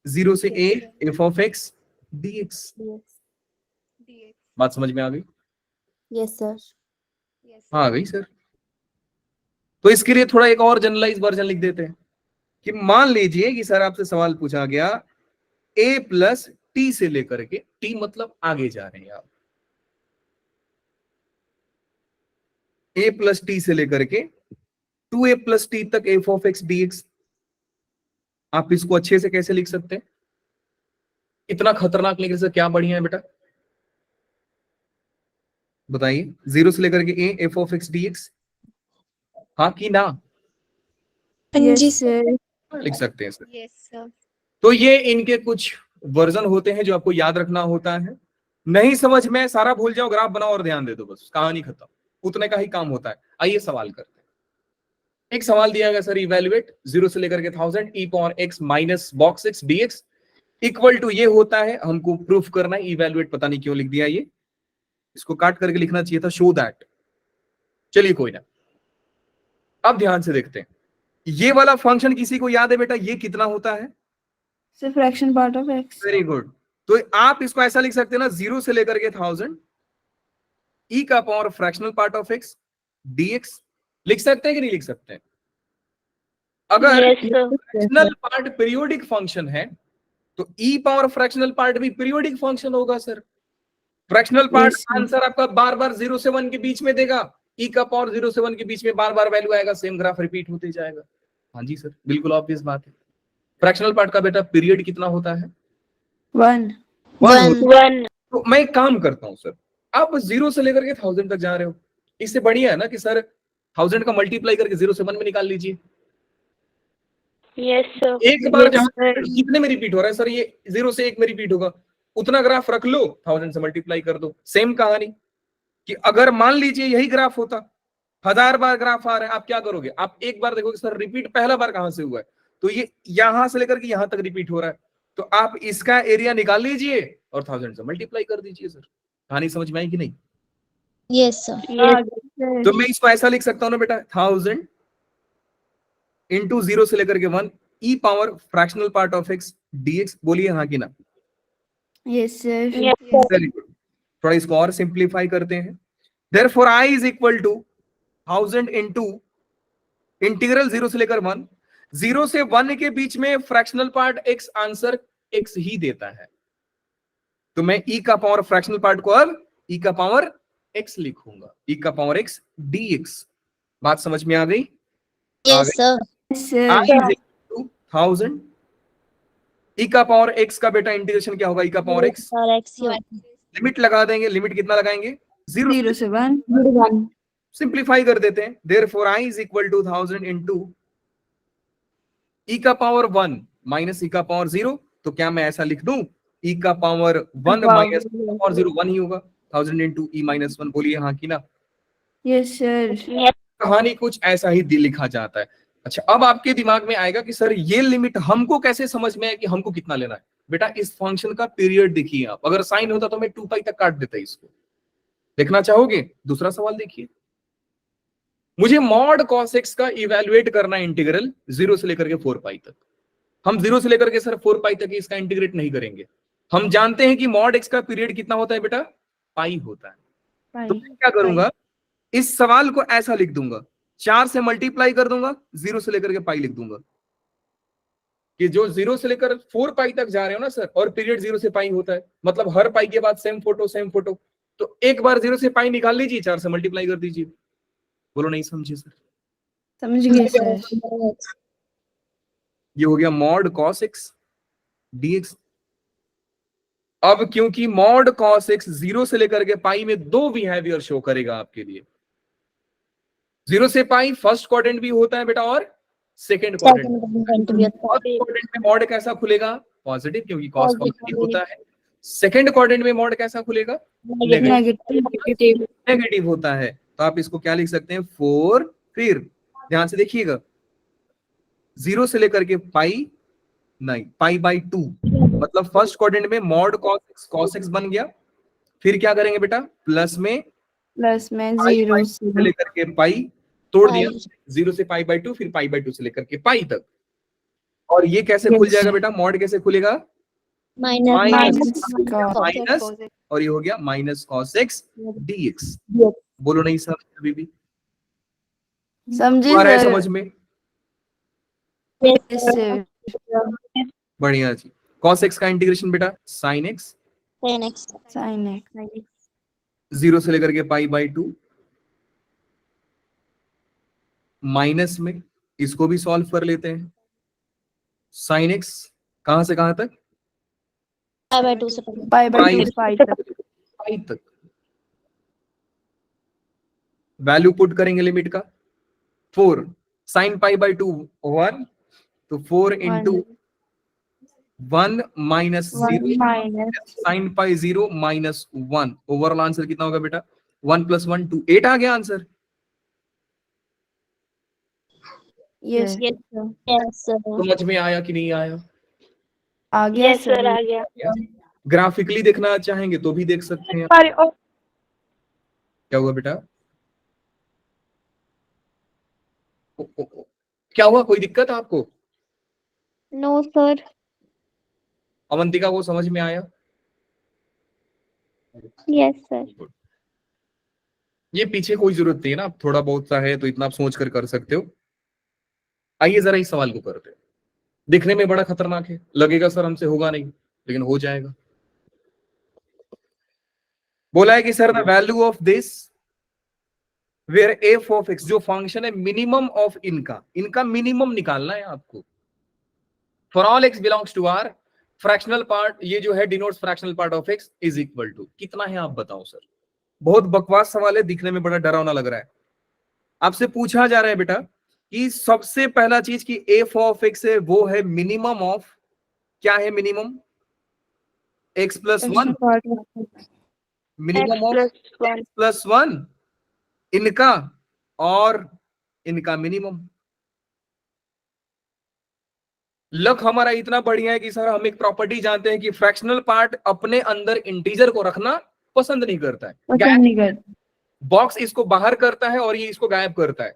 0 से a f of x dx। बात समझ में आ गई? Yes, sir. हाँ आ गई सर। तो इसके लिए थोड़ा एक और जनरलाइज वर्जन लिख देते हैं कि मान लीजिए कि सर आपसे सवाल पूछा गया a प्लस टी से लेकर के, टी मतलब आगे जा रहे हैं आप, a प्लस टी से लेकर के 2a प्लस टी तक f ऑफ x dx। आप इसको अच्छे से कैसे लिख सकते हैं? इतना खतरनाक लिखने से क्या बढ़िया है बेटा बताइए? 0 से लेकर के a f of x dx, हाँ कि ना? Yes sir. लिख सकते हैं सर। Yes sir. तो ये इनके कुछ वर्जन होते हैं जो आपको याद रखना होता है। नहीं समझ में सारा भूल जाओ, ग्राफ बनाओ और ध्यान दे दो, बस कहानी खत्म। उतने का ही काम होता है। आइए सवाल करते हैं। एक सवाल दिया गया सर, इवैल्यूएट 0 से लेकर के 1000 e power x minus box x dx equal to ये होता है। हमको प्रूफ करना है। इवैल्यूएट पता नहीं क्यों लिख दिया, ये इसको काट करके लिखना चाहिए था शो दैट। चलिए कोई ना, अब ध्यान से देखते हैं। ये वाला फंक्शन किसी को याद है बेटा ये कितना होता है? Sir fraction part of x. Very good. तो आप इसको ऐसा लिख सकते हैं ना, 0 से लेकर के 1000 e का power fractional part of x dx। लिख सकते हैं कि नहीं लिख सकते हैं? अगर फ्रैक्शनल पार्ट पीरियोडिक फंक्शन है तो e पावर फ्रैक्शनल पार्ट भी पीरियोडिक फंक्शन होगा सर। फ्रैक्शनल पार्ट आंसर आपका बार बार 0 से 1 के बीच में देगा, e का पावर 0 से 1 के बीच में बार बार वैल्यू आएगा, सेम ग्राफ रिपीट होते जाएगा। हाँ जी सर, बिल्कुल ऑब्वियस बात है। फ्रैक्शनल पार्ट का बेटा पीरियड कितना होता है? 1। तो मैं एक काम करता हूं सर, आप 0 से लेकर के 1000 तक जा रहे हो, इससे बढ़िया है ना कि सर 1000 का मल्टीप्लाई करके 0 से 1 में निकाल लीजिए। Yes, sir. एक बार जहां कितने में रिपीट हो रहा है सर, ये 0 से 1 में रिपीट होगा, उतना ग्राफ रख लो, 1000 से मल्टीप्लाई कर दो। सेम कहानी कि अगर मान लीजिए यही ग्राफ होता, 1000 बार ग्राफ आ रहा है, आप क्या करोगे? आप एक बार देखोगे सर रिपीट पहला बार कहां से हुआ है, तो ये यहां से लेकर के यहां तक रिपीट हो रहा है, तो आप इसका एरिया निकाल लीजिए और 1000 से मल्टीप्लाई कर दीजिए। सर कहानी समझ में आई कि नहीं? Yes, sir. तो मैं इसको ऐसा लिख सकता हूं ना बेटा, 1000 इंटू 0 से लेकर के 1 e power fractional part of x dx। बोलिए हाँ कि ना? Yes sir. Very good. थोड़ा इसको और सिंप्लीफाई करते हैं। Therefore i is equal to 1000 into integral 0 से लेकर 1, 0 से 1 के बीच में fractional part x, answer x ही देता है, तो मैं e का पावर फ्रैक्शनल पार्ट को अब e का पावर x लिखूंगा, e का पावर x dx। बात समझ में आ गई? Yes, sir. i is equal to 1000 e का पावर x का बेटा इंटीग्रेशन क्या होगा? e का power x Or X cube. Limit लगा देंगे। लिमिट कितना लगाएंगे? 0 से 1। सिंप्लीफाई कर देते हैं। Therefore i is equal to 1000 into e का पावर 1 माइनस e का पावर 0, तो क्या मैं ऐसा लिख दूं e का पावर 1 माइनस e का पावर 0 1 ही होगा, 1000 इंटू e माइनस 1, बोलिए हाँ कि ना। Yes sir. कहानी कुछ ऐसा ही लिखा जाता है। अच्छा, अब आपके दिमाग में आएगा कि सर ये लिमिट हमको कैसे समझ में है कि हमको कितना लेना है। बेटा इस फंक्शन का पीरियड देखिए आप, अगर साइन होता तो मैं 2 पाई तक काट देता इसको। देखना चाहोगे? दूसरा सवाल देखिए, मुझे मॉड cos x का इवेल्युएट करना है इंटीग्रल 0 से लेकर के 4 पाई तक। हम 0 से लेकर के सर 4 पाई तक इसका इंटीग्रेट नहीं करेंगे। हम जानते हैं कि मॉड x का पीरियड कितना होता है बेटा, पाई होता है। तो मैं क्या करूंगा, इस सवाल को ऐसा लिख दूंगा, 4 से मल्टीप्लाई कर दूंगा, 0 से लेकर के पाई लिख दूंगा कि जो 0 से लेकर 4 पाई तक जा रहे हो ना सर, और पीरियड 0 से पाई होता है, मतलब हर पाई के बाद सेम फोटो, तो एक बार 0 से पाई निकाल लीजिए, 4 से मल्टीप्लाई कर दीजिए। बोलो नहीं समझे सर? समझ गए सर। ये हो गया मॉड cos x dx। अब क्योंकि मॉड cos x 0 से लेकर के पाई में 2 बिहेवियर शो करेगा आपके लिए, 0 से पाई फर्स्ट क्वाड्रेंट भी होता है बेटा और सेकंड क्वाड्रेंट में मॉड कैसा खुलेगा, पॉजिटिव, क्योंकि cos पॉजिटिव होता है। सेकंड क्वाड्रेंट में मॉड कैसा खुलेगा, नेगेटिव होता है। तो आप इसको क्या लिख सकते हैं, 4, फिर ध्यान से देखिएगा 0 से लेकर के पाई, नहीं पाई बाई 2, मतलब फर्स्ट क्वाड्रेंट में मॉड cos x बन गया। फिर क्या करेंगे बेटा, प्लस में 0 से लेकर के पाई तोड़ दिया, 0 से पाई बाई 2, फिर पाई बाई 2 से लेकर के पाई तक। और ये कैसे खुल जाएगा बेटा, मॉड कैसे खुलेगा, माइनस, और ये हो गया माइनस cos x dx। बोलो नहीं सर अभी भी समझे आ रहा है सर? समझ में? Yes, sir. बढ़िया जी। cos x का इंटीग्रेशन बेटा sin x, Sin x 0 से लेकर के पाई बाई 2, माइनस में इसको भी सॉल्व कर लेते हैं। sin x कहां से कहां तक, पाई बाई 2 पाई तक। पाई तक। वैल्यू पुट करेंगे लिमिट का, 4 sin पाई बाई 2 1, तो 4 इंटू 1 माइनस 0 sin पाई 0 माइनस 1, ओवरऑल आंसर कितना होगा बेटा, 1 + 1 2, 8 आ गया आंसर। यस समझ में आया कि नहीं आया? आ गया सर। आ गया। ग्राफिकली देखना चाहेंगे तो भी देख सकते हैं। क्या हुआ बेटा, क्या हुआ, कोई दिक्कत आपको? No sir. अवंतिका को समझ में आया? Yes sir. ये पीछे कोई जरूरत नहीं है ना, थोड़ा बहुत सा है तो इतना आप सोच कर सकते हो। आइए जरा इस सवाल को करते हैं। दिखने में बड़ा खतरनाक है, लगेगा सर हमसे होगा नहीं, लेकिन हो जाएगा। बोला है कि sir the value of this where F of X, जो फंक्शन है मिनिमम ऑफ इनका मिनिमम निकालना है आपको। For all X belongs to R, fractional part ये जो है denotes fractional part of X is equal to, कितना है आप बताओ सर। बहुत बकवास सवाल है, दिखने में बड़ा डरावना लग रहा है। आपसे पूछा जा रहा है बेटा कि सबसे पहला चीज की एफ ऑफ एक्स है वो है मिनिमम ऑफ, क्या है minimum, x plus 1, minimum of x plus 1 इनका और इनका मिनिमम। लक हमारा इतना बढ़िया है कि सर हम एक प्रॉपर्टी जानते हैं कि फ्रैक्शनल पार्ट अपने अंदर इंटीजर को रखना पसंद नहीं करता है, बॉक्स इसको बाहर करता है और ये इसको गायब करता है।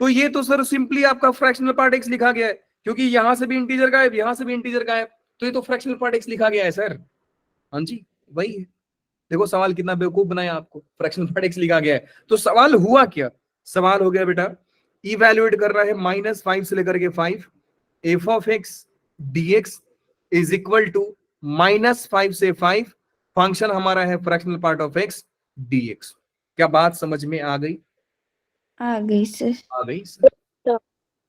तो ये तो सर सिंपली आपका फ्रैक्शनल पार्ट एक्स लिखा गया है, क्योंकि यहां से भी इंटीजर गायब, यहां से भी इंटीजर गायब, तो ये तो फ्रैक्शनल पार्ट एक्स लिखा गया है सर। हाँ जी वही है। देखो सवाल कितना बेवकूफ बनाया आपको, फ्रैक्शनल पार्ट एक्स लिखा गया है। तो सवाल हुआ क्या, सवाल हो गया बेटा इवैल्यूएट कर रहा है -5 से लेकर के 5, F of X DX is equal to -5 से 5, फंक्शन हमारा है fractional part of X DX. क्या बात समझ में आ गई? आ गई सर। आ गई सर।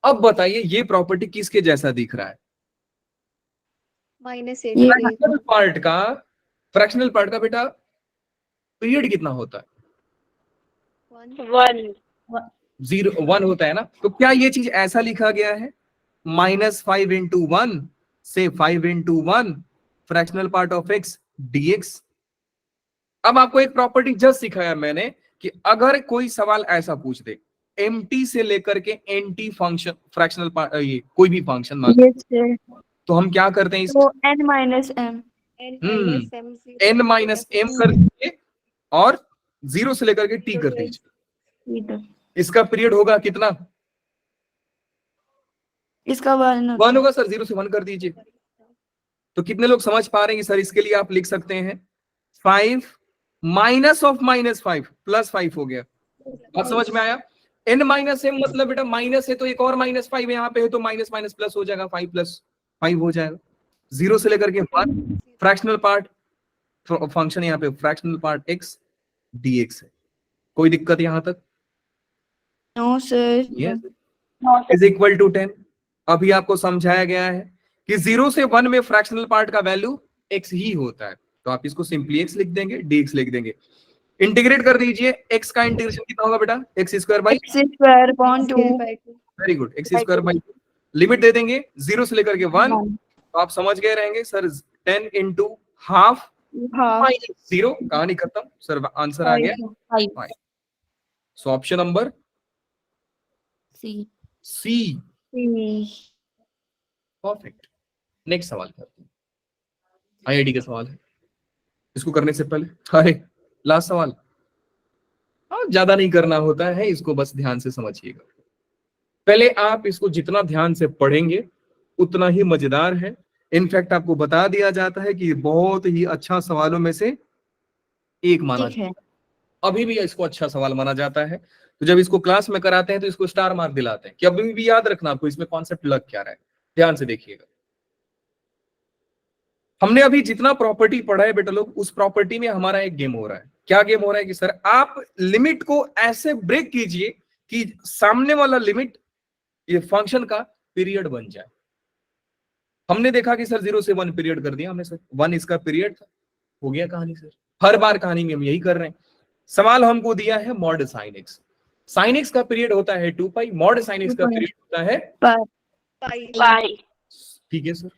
अब बताइए ये प्रॉपर्टी किसके जैसा दिख रहा है, -8 पार्ट का, फ्रैक्शनल पार्ट का बेटा पीरियड कितना होता है, 1 0 1 होता है ना। तो क्या ये चीज ऐसा लिखा गया है, -5 into 1 से 5 into 1 fractional part of x dx। अब आपको एक प्रॉपर्टी जस्ट सिखाया मैंने कि अगर कोई सवाल ऐसा पूछ दे mt से लेकर के nt फंक्शन फ्रैक्शनल पार्ट, ये कोई भी फंक्शन मान, यस सर। तो हम क्या करते हैं तो n minus m। n hmm, minus m zero n minus to m कर दीजिए और 0 से लेकर के t कर दीजिए। इधर इसका पीरियड होगा कितना? इसका 1 1 होगा सर, 0 से 1 कर दीजिए। तो कितने लोग समझ पा रहे हैं कि सर इसके लिए आप लिख सकते हैं 5 माइनस ऑफ -5 प्लस 5 हो गया। बात समझ में आया? n माइनस m मतलब बेटा माइनस है तो एक और -5 यहाँ पे है तो माइनस माइनस प्लस हो जाएगा, 5 प्लस 5 हो जाएगा। 0 से लेकर के 1 फ्रैक्शनल पार्ट फंक्शन, यहाँ पे फ्रैक्शनल पार्ट x dx है। कोई दिक्कत यहां तक? No sir. Is equal to 10। अभी आपको समझाया गया है कि 0 से 1 में फ्रैक्शनल पार्ट का वैल्यू x ही होता है, तो आप इसको सिंपली x लिख देंगे, dx लिख देंगे। इंटीग्रेट कर दीजिए, x का इंटीग्रेशन कितना होगा बेटा? x square by x square upon 2। by 2. Very good, x square by limit दे देंगे 0 से लेकर के 1, तो आप समझ गए रहेंगे सर 10 इंटू हाफ माइनस 0, कहानी खत्म सर, आंसर आ गया। So option number C perfect. Next सवाल करते हैं, आईआईटी का सवाल है, इसको करने से पहले अरे लास्ट सवाल, ज्यादा नहीं करना होता है इसको, बस ध्यान से समझिएगा। पहले आप इसको जितना ध्यान से पढ़ेंगे उतना ही मजेदार है। इनफैक्ट आपको बता दिया जाता है कि बहुत ही अच्छा सवालों में से एक माना जाता है, अभी भी इसको अच्छा सवाल माना जाता है। तो जब इसको क्लास में कराते हैं तो इसको स्टार मार्क दिलाते हैं कि अभी भी याद रखना आपको इसमें कॉन्सेप्ट लग क्या रहा है। ध्यान से देखिएगा, हमने अभी जितना प्रॉपर्टी पढ़ा है बेटा लोग, उस प्रॉपर्टी में हमारा एक गेम हो रहा है। क्या गेम हो रहा है कि सर आप लिमिट को ऐसे ब्रेक कीजिए कि सामने वाला लिमिट ये फंक्शन का पीरियड बन जाए। हमने देखा कि सर 0 से 1 पीरियड कर दिया हमने, सर 1 इसका पीरियड था, हो गया कहानी सर। हर बार कहानी में हम यही कर रहे हैं। सवाल हमको दिया है mod sine x, sine x का पीरियड होता है 2 पाई, मॉड साइन एक्स का पीरियड होता है Pi. ठीक है सर।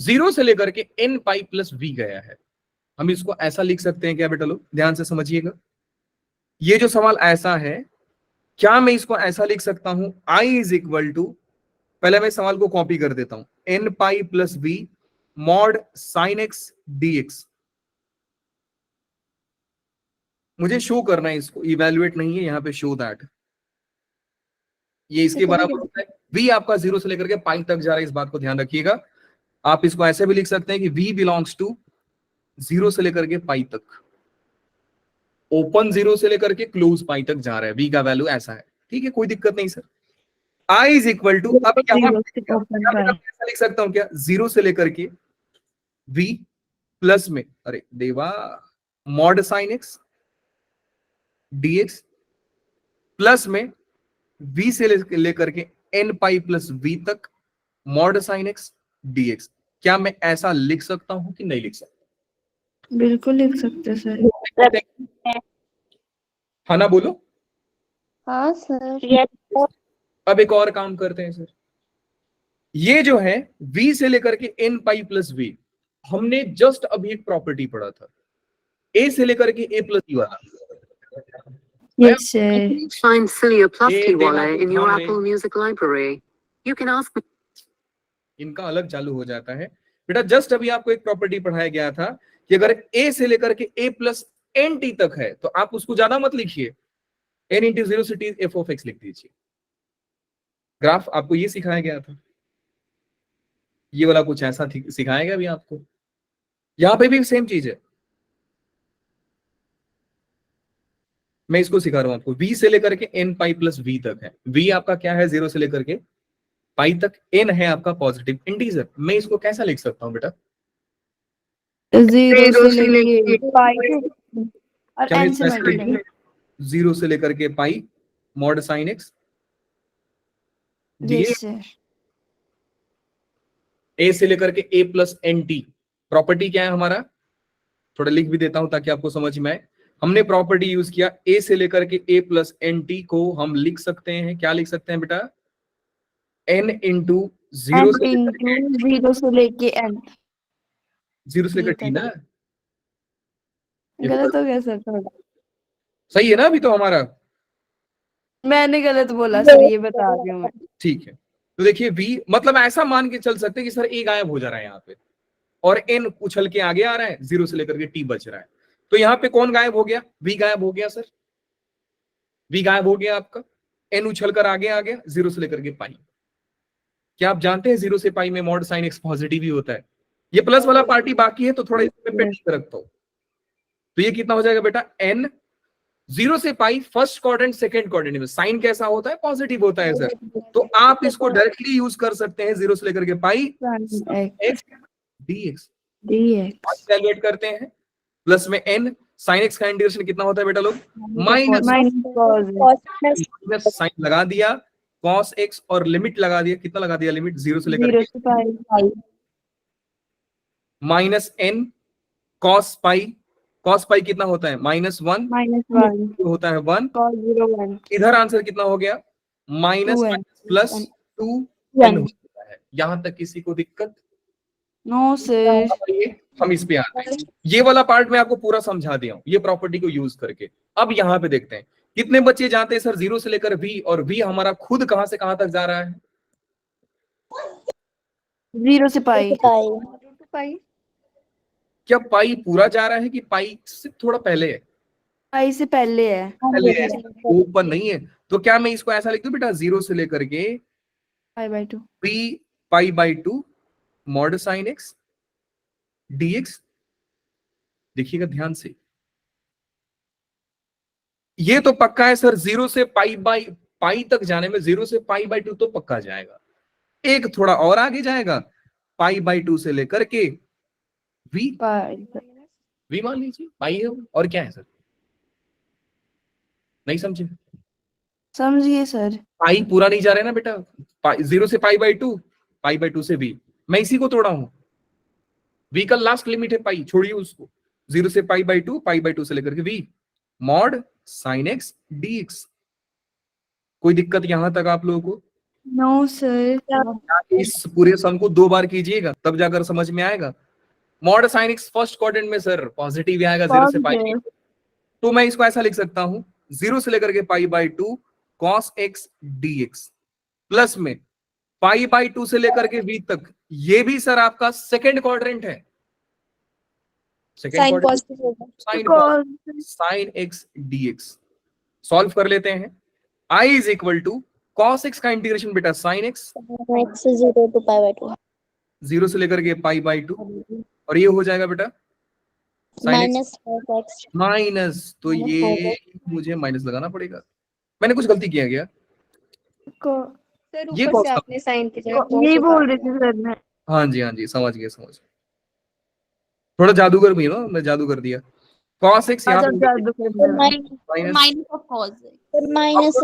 0 से लेकर के n पाई प्लस v गया है, हम इसको ऐसा लिख सकते हैं क्या बेटा लोग? ध्यान से समझिएगा, ये जो सवाल ऐसा है, क्या मैं इसको ऐसा लिख सकता हूं i इज इक्वल टू, पहले मैं सवाल को कॉपी कर देता हूं, n pi plus v mod sine x dx। मुझे शो करना है इसको, इवेल्युएट नहीं है यहाँ पे, शो दैट ये इसके बराबर होता है। v आपका 0 से लेकर के पाई तक जा रहा है, इस बात को ध्यान रखिएगा। आप इसको ऐसे भी लिख सकते हैं कि v बिलोंग्स टू 0 से लेकर के पाई तक, ओपन 0 से लेकर के क्लोज पाई तक जा रहा है, v का वैल्यू ऐसा है, ठीक है, कोई दिक्कत नहीं sir. i is equal to, अब ऐसा लिख सकता हूं क्या, 0 से लेकर के v प्लस में, अरे देवा, mod sine x dx plus में v से लेकर के n पाई प्लस v तक मॉड साइन एक्स dx। क्या मैं ऐसा लिख सकता हूं कि नहीं लिख सकता? बिल्कुल लिख सकते सर। हाँ ना बोलो। हाँ सर। अब एक और काम करते हैं सर, ये जो है v से लेकर के n पाई प्लस v, हमने जस्ट अभी एक प्रॉपर्टी पढ़ा था a से लेकर के a प्लस e वाला। Yes sir. Find Cilia plus Hey, Tiwala Devatu, in your हाँ रे। Apple Music library. You can ask इनका अलग चालू हो जाता है बेटा। जस्ट अभी आपको एक प्रॉपर्टी पढ़ाया गया था कि अगर a से लेकर के a प्लस एन टी तक है तो आप उसको ज्यादा मत लिखिए, n इंटू 0 से t f ऑफ x लिख दीजिए। ग्राफ आपको ये सिखाया गया था, ये वाला कुछ ऐसा सिखाया गया अभी आपको, यहां पे भी सेम चीज है। मैं इसको सिखा रहा हूं आपको, v से लेकर के n पाई प्लस v तक है। v आपका क्या है 0 से लेकर के पाई तक, n है आपका पॉजिटिव इंटीजर। मैं इसको कैसा लिख सकता हूं बेटा? 0 से लेके पाई और क्या n मैं से ऐसा लिख मल्टीप्लाई। दूं? 0 से लेकर के pi mod sine x yes sir. a से लेकर के a plus N T, property क्या है हमारा, थोड़ा लिख भी देता हूं ताकि आपको समझ में आए। हमने प्रॉपर्टी यूज किया a से लेकर के a प्लस एन टी को हम लिख सकते हैं, क्या लिख सकते हैं बेटा? n इंटू जीरो से इंटू जीरो से लेके एन। जीरो से लेकर टी ना, गलत हो गया सर थोड़ा। सही है ना अभी तो हमारा? मैंने गलत बोला सर, ये बता रही हूँ मैं। ठीक है, तो देखिए v मतलब ऐसा मान के चल सकते हैं कि सर a गायब हो जा रहा है यहाँ पे और n उछल के आगे आ रहा है, जीरो से लेकर के t बच रहा है। तो यहाँ पे कौन गायब हो गया? v गायब हो गया सर, v गायब हो गया आपका, n उछल कर आगे आ गया जीरो से लेकर के पाई। क्या आप जानते हैं जीरो से पाई में मॉड साइन एक्स पॉजिटिव ही होता है? ये प्लस वाला पार्टी बाकी है तो थोड़ा इसमें पेंडिंग रखता हूं। तो ये कितना हो जाएगा बेटा? n जीरो से पाई फर्स्ट क्वाड्रेंट सेकंड क्वाड्रेंट में साइन कैसा होता है? पॉजिटिव होता है सर। तो आप इसको डायरेक्टली यूज कर सकते हैं जीरो से लेकर के पाई एक्स dx। कैलकुलेट करते हैं, प्लस में n साइन एक्स का इंटीग्रेशन कितना होता है बेटा लोग? माइनस साइन लगा दिया cos x और लिमिट लगा दिया, कितना लगा दिया लिमिट? जीरो से लेकर के माइनस n cos पाई कितना होता है? -1 होता है 1। इधर आंसर कितना हो गया? माइनस प्लस 2n होता है। यहां तक किसी को दिक्कत? No sir. हम इस पे आते हैं, ये वाला पार्ट मैं आपको पूरा समझा दिया हूं ये प्रॉपर्टी को यूज करके। अब यहाँ पे देखते हैं कितने बच्चे जानते हैं सर जीरो से लेकर v, और v हमारा खुद कहां से कहां तक जा रहा है? जीरो से पाई। पाई क्या पाई पूरा जा रहा है कि पाई से थोड़ा पहले है? पाई से पहले है। पहले है, ऊपर नहीं है। तो क्या मैं इसको ऐसा लिख दूं बेटा, जीरो से लेकर के पाई/2 p पाई/2 मॉड साइन एक्स dx। देखिएगा ध्यान से, ये तो पक्का है सर, जीरो से पाई तक जाने में जीरो से पाई/2 तो पक्का जाएगा। एक थोड़ा और आगे जाएगा, पाई/2 से लेकर के v मान लीजिए पाई है और क्या है सर? नहीं समझे? समझिए सर। पाई पूरा नहीं जा रहा है ना बेटा, जीरो से पाई/2 से v, मैं इसी को तोड़ा हूं। v का लास्ट लिमिट है पाई, छोड़िए उसको। जीरो से पाई/2 से लेकर के v mod sine x dx। कोई दिक्कत यहां तक आप लोगों को? No sir. इस पूरे सम को 2 बार कीजिएगा तब जाकर समझ में आएगा। Mod sine x first quadrant में सर पॉजिटिव आएगा जीरो से पाई, तो मैं इसको ऐसा लिख सकता हूं, जीरो से लेकर के पाई/2 cos x dx प्लस में पाई/2 से लेकर के v तक, ये भी सर आपका सेकंड क्वाड्रेंट है। Second quadrant sine x dx। Solve कर लेते हैं। I is equal to cos x का इंटीग्रेशन बेटा साइन x, जीरो से लेकर के पाई/2, और ये हो जाएगा बेटा माइनस, तो ये मुझे माइनस लगाना पड़ेगा। मैंने कुछ गलती किया क्या? सर ये ऊपर से आपने साइन की जगह यही बोल रही थी सर मैं। हाँ जी समझ गया। थोड़ा जादूगर भी है ना, मैं जादू कर दिया। cos x यहाँ पे माइनस,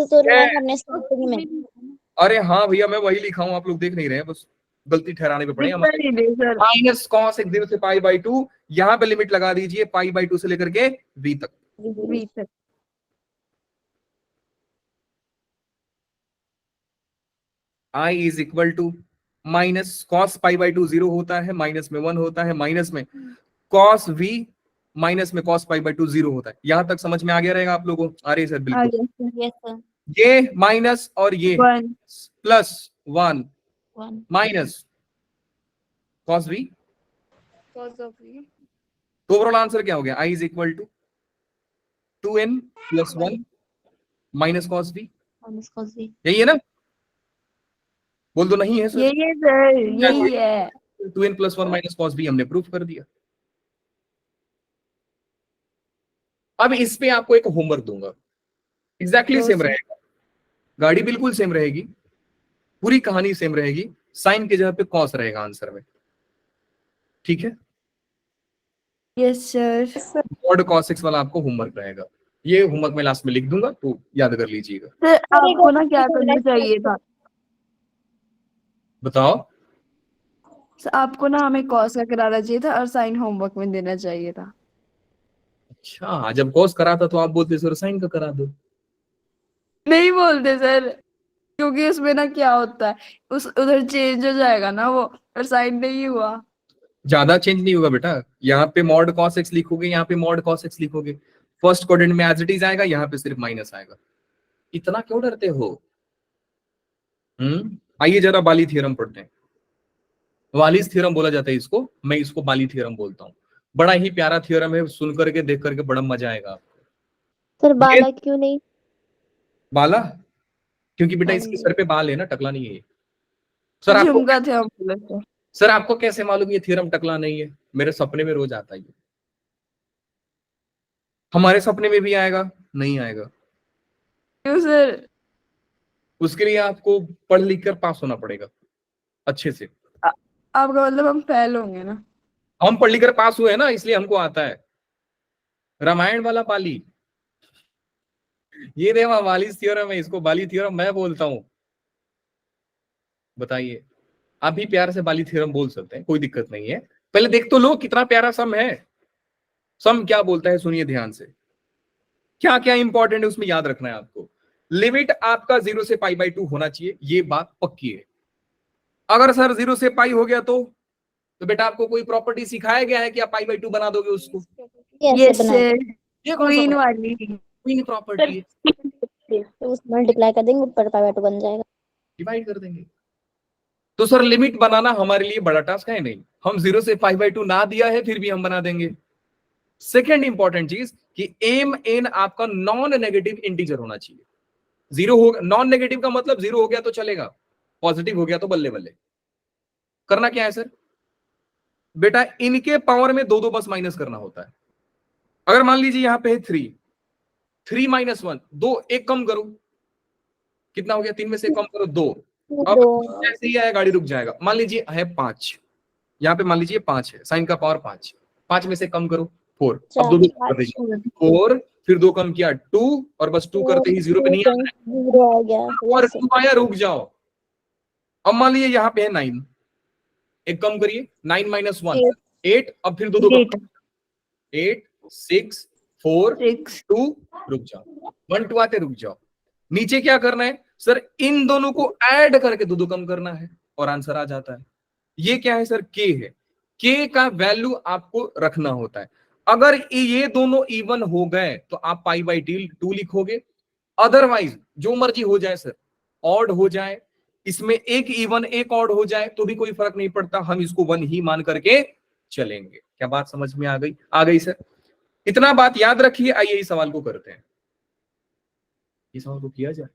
अरे हाँ भैया मैं वही लिखा हूँ, आप लोग देख नहीं रहे हैं, बस गलती ठहराने पे पड़े हमारे। माइनस cos x जीरो से पाई/2, यहाँ पे लिमिट लगा दीजिए पाई/2 से लेकर के v तक। I is equal to minus cos पाई/2 0 होता है, माइनस में 1 होता है, माइनस में cos v माइनस में cos पाई/2 0 होता है। यहां तक समझ में आ गया रहेगा आप लोगों को? आ रही है सर? बिल्कुल। ये माइनस और ये प्लस 1 माइनस cos v, तो ओवरऑल आंसर क्या हो गया? I is equal to 2n plus 1 minus cos v। यही है ना? बोल दो नहीं है सर? यही है सर, यही है। 2n plus 1 minus cos v हमने प्रूफ कर दिया। अब इस पे आपको एक होमवर्क दूंगा, एग्जैक्टली सेम रहेगा, गाड़ी बिल्कुल सेम रहेगी, पूरी कहानी सेम रहेगी, साइन की जगह पे कॉस रहेगा आंसर में, ठीक है? Yes sir. Mod cos x वाला आपको होमवर्क रहेगा, ये होमवर्क मैं लास्ट में लिख दूंगा तो याद कर लीजिएगा। सर आपको ना क्या करना चाहिए था? बताओ। सर आपको ना हमें कॉस का कराना चाहिए था और साइन होमवर्क में देना चाहिए था। अच्छा, जब कॉस करा था तो आप बोलते सर साइन का करा दो। नहीं बोलते सर। क्योंकि उसमें ना क्या होता है, उस उधर चेंज हो जाएगा ना वो, और साइन नहीं हुआ। ज्यादा चेंज नहीं होगा बेटा, यहाँ पे मॉड cos x लिखोगे, यहाँ पे मॉड cos x लिखोगे, फर्स्ट क्वाड्रेंट में एज इट इज आएगा, यहाँ पे सिर्फ माइनस आएगा। इतना क्यों डरते हो? आइए जरा बाली थ्योरम पढ़ते हैं। वालिस थ्योरम बोला जाता है इसको, मैं इसको बाली थ्योरम बोलता हूँ। बड़ा ही प्यारा थ्योरम है, सुन करके देख करके बड़ा मजा आएगा आपको। सर बाला क्यों नहीं? बाला क्योंकि बेटा हाँ इसके जी। सर पे बाल है ना, टकला नहीं है ये। सर आपको झुमका थे हम बोले थे। सर आपको कैसे मालूम ये थ्योरम टकला नहीं है? मेरे सपने में रोज आता है ये। हमारे सपने में भी आएगा? नहीं आएगा। क्यों सर? उसके लिए आपको पढ़ लिख कर पास होना पड़ेगा अच्छे से। आपका मतलब हम फेल होंगे ना? हम पढ़ लिख कर पास हुए हैं ना, इसलिए हमको आता है। रामायण वाला बाली, ये देवा वालिस थ्योरम है, इसको बाली थ्योरम मैं बोलता हूं। बताइए, आप भी प्यार से बाली थ्योरम बोल सकते हैं, कोई दिक्कत नहीं है। पहले देख तो लो कितना प्यारा सम है। सम क्या बोलता है सुनिए ध्यान से, क्या क्या इंपॉर्टेंट है उसमें याद रखना है आपको। लिमिट आपका 0 से π/2 होना चाहिए, ये बात पक्की है। अगर सर 0 से पाई हो गया तो बेटा आपको कोई प्रॉपर्टी सिखाया गया है कि आप π/2 बना दोगे उसको? यस बना सर, ये कौन क्वीन सा वाली। क्वीन प्रॉपर्टी है? तो उस मल्टीप्लाई कर देंगे, ऊपर पाई/2 बन जाएगा। डिवाइड कर देंगे। तो सर लिमिट बनाना हमारे लिए बड़ा टास्क है नहीं, हम 0 से π/2 ना दिया है फिर भी हम बना देंगे। सेकेंड इंपॉर्टेंट चीज कि एम एन आपका नॉन नेगेटिव इंटीजर होना चाहिए। जीरो हो, नॉन नेगेटिव का मतलब 0 हो गया तो चलेगा, पॉजिटिव हो गया तो बल्ले बल्ले। करना क्या है सर? बेटा इनके पावर में दो दो बस माइनस करना होता है। अगर मान लीजिए यहां पे है 3, 3 - 1, 2 एक कम करो, कितना हो गया? 3 में से कम करो 2। अब जैसे ही आया गाड़ी रुक जाएगा। मान लीजिए है 5, यहाँ पे मान लीजिए 5 है, साइन का पावर 5, 5 में से कम करो 4, अब दो दो कर दीजिए 4, फिर 2 कम किया 2, और बस 2 करते ही 0 पे नहीं आना है। 0 आ गया। और यस 2 आया, रुक जाओ। अब मान लीजिए यहाँ पे है 9, एक कम करिए, 9 - 1 8, अब फिर 2 2 8 8 6 4 6 2, रुक जाओ, 1 2 आते रुक जाओ। नीचे क्या करना है सर? इन दोनों को ऐड करके 2 2 कम करना है और आंसर आ जाता है। ये क्या है सर? के है। के का वैल्यू आपको रखना होता है। अगर ये दोनों इवन हो गए तो आप π/2 लिखोगे, अदरवाइज जो मर्जी हो जाए सर, ऑड हो जाए, इसमें एक इवन एक ऑड हो जाए तो भी कोई फर्क नहीं पड़ता, हम इसको 1 ही मान करके चलेंगे। क्या बात समझ में आ गई? आ गई सर? इतना बात याद रखिए। आइए इस सवाल को करते हैं। इस सवाल को किया जाए?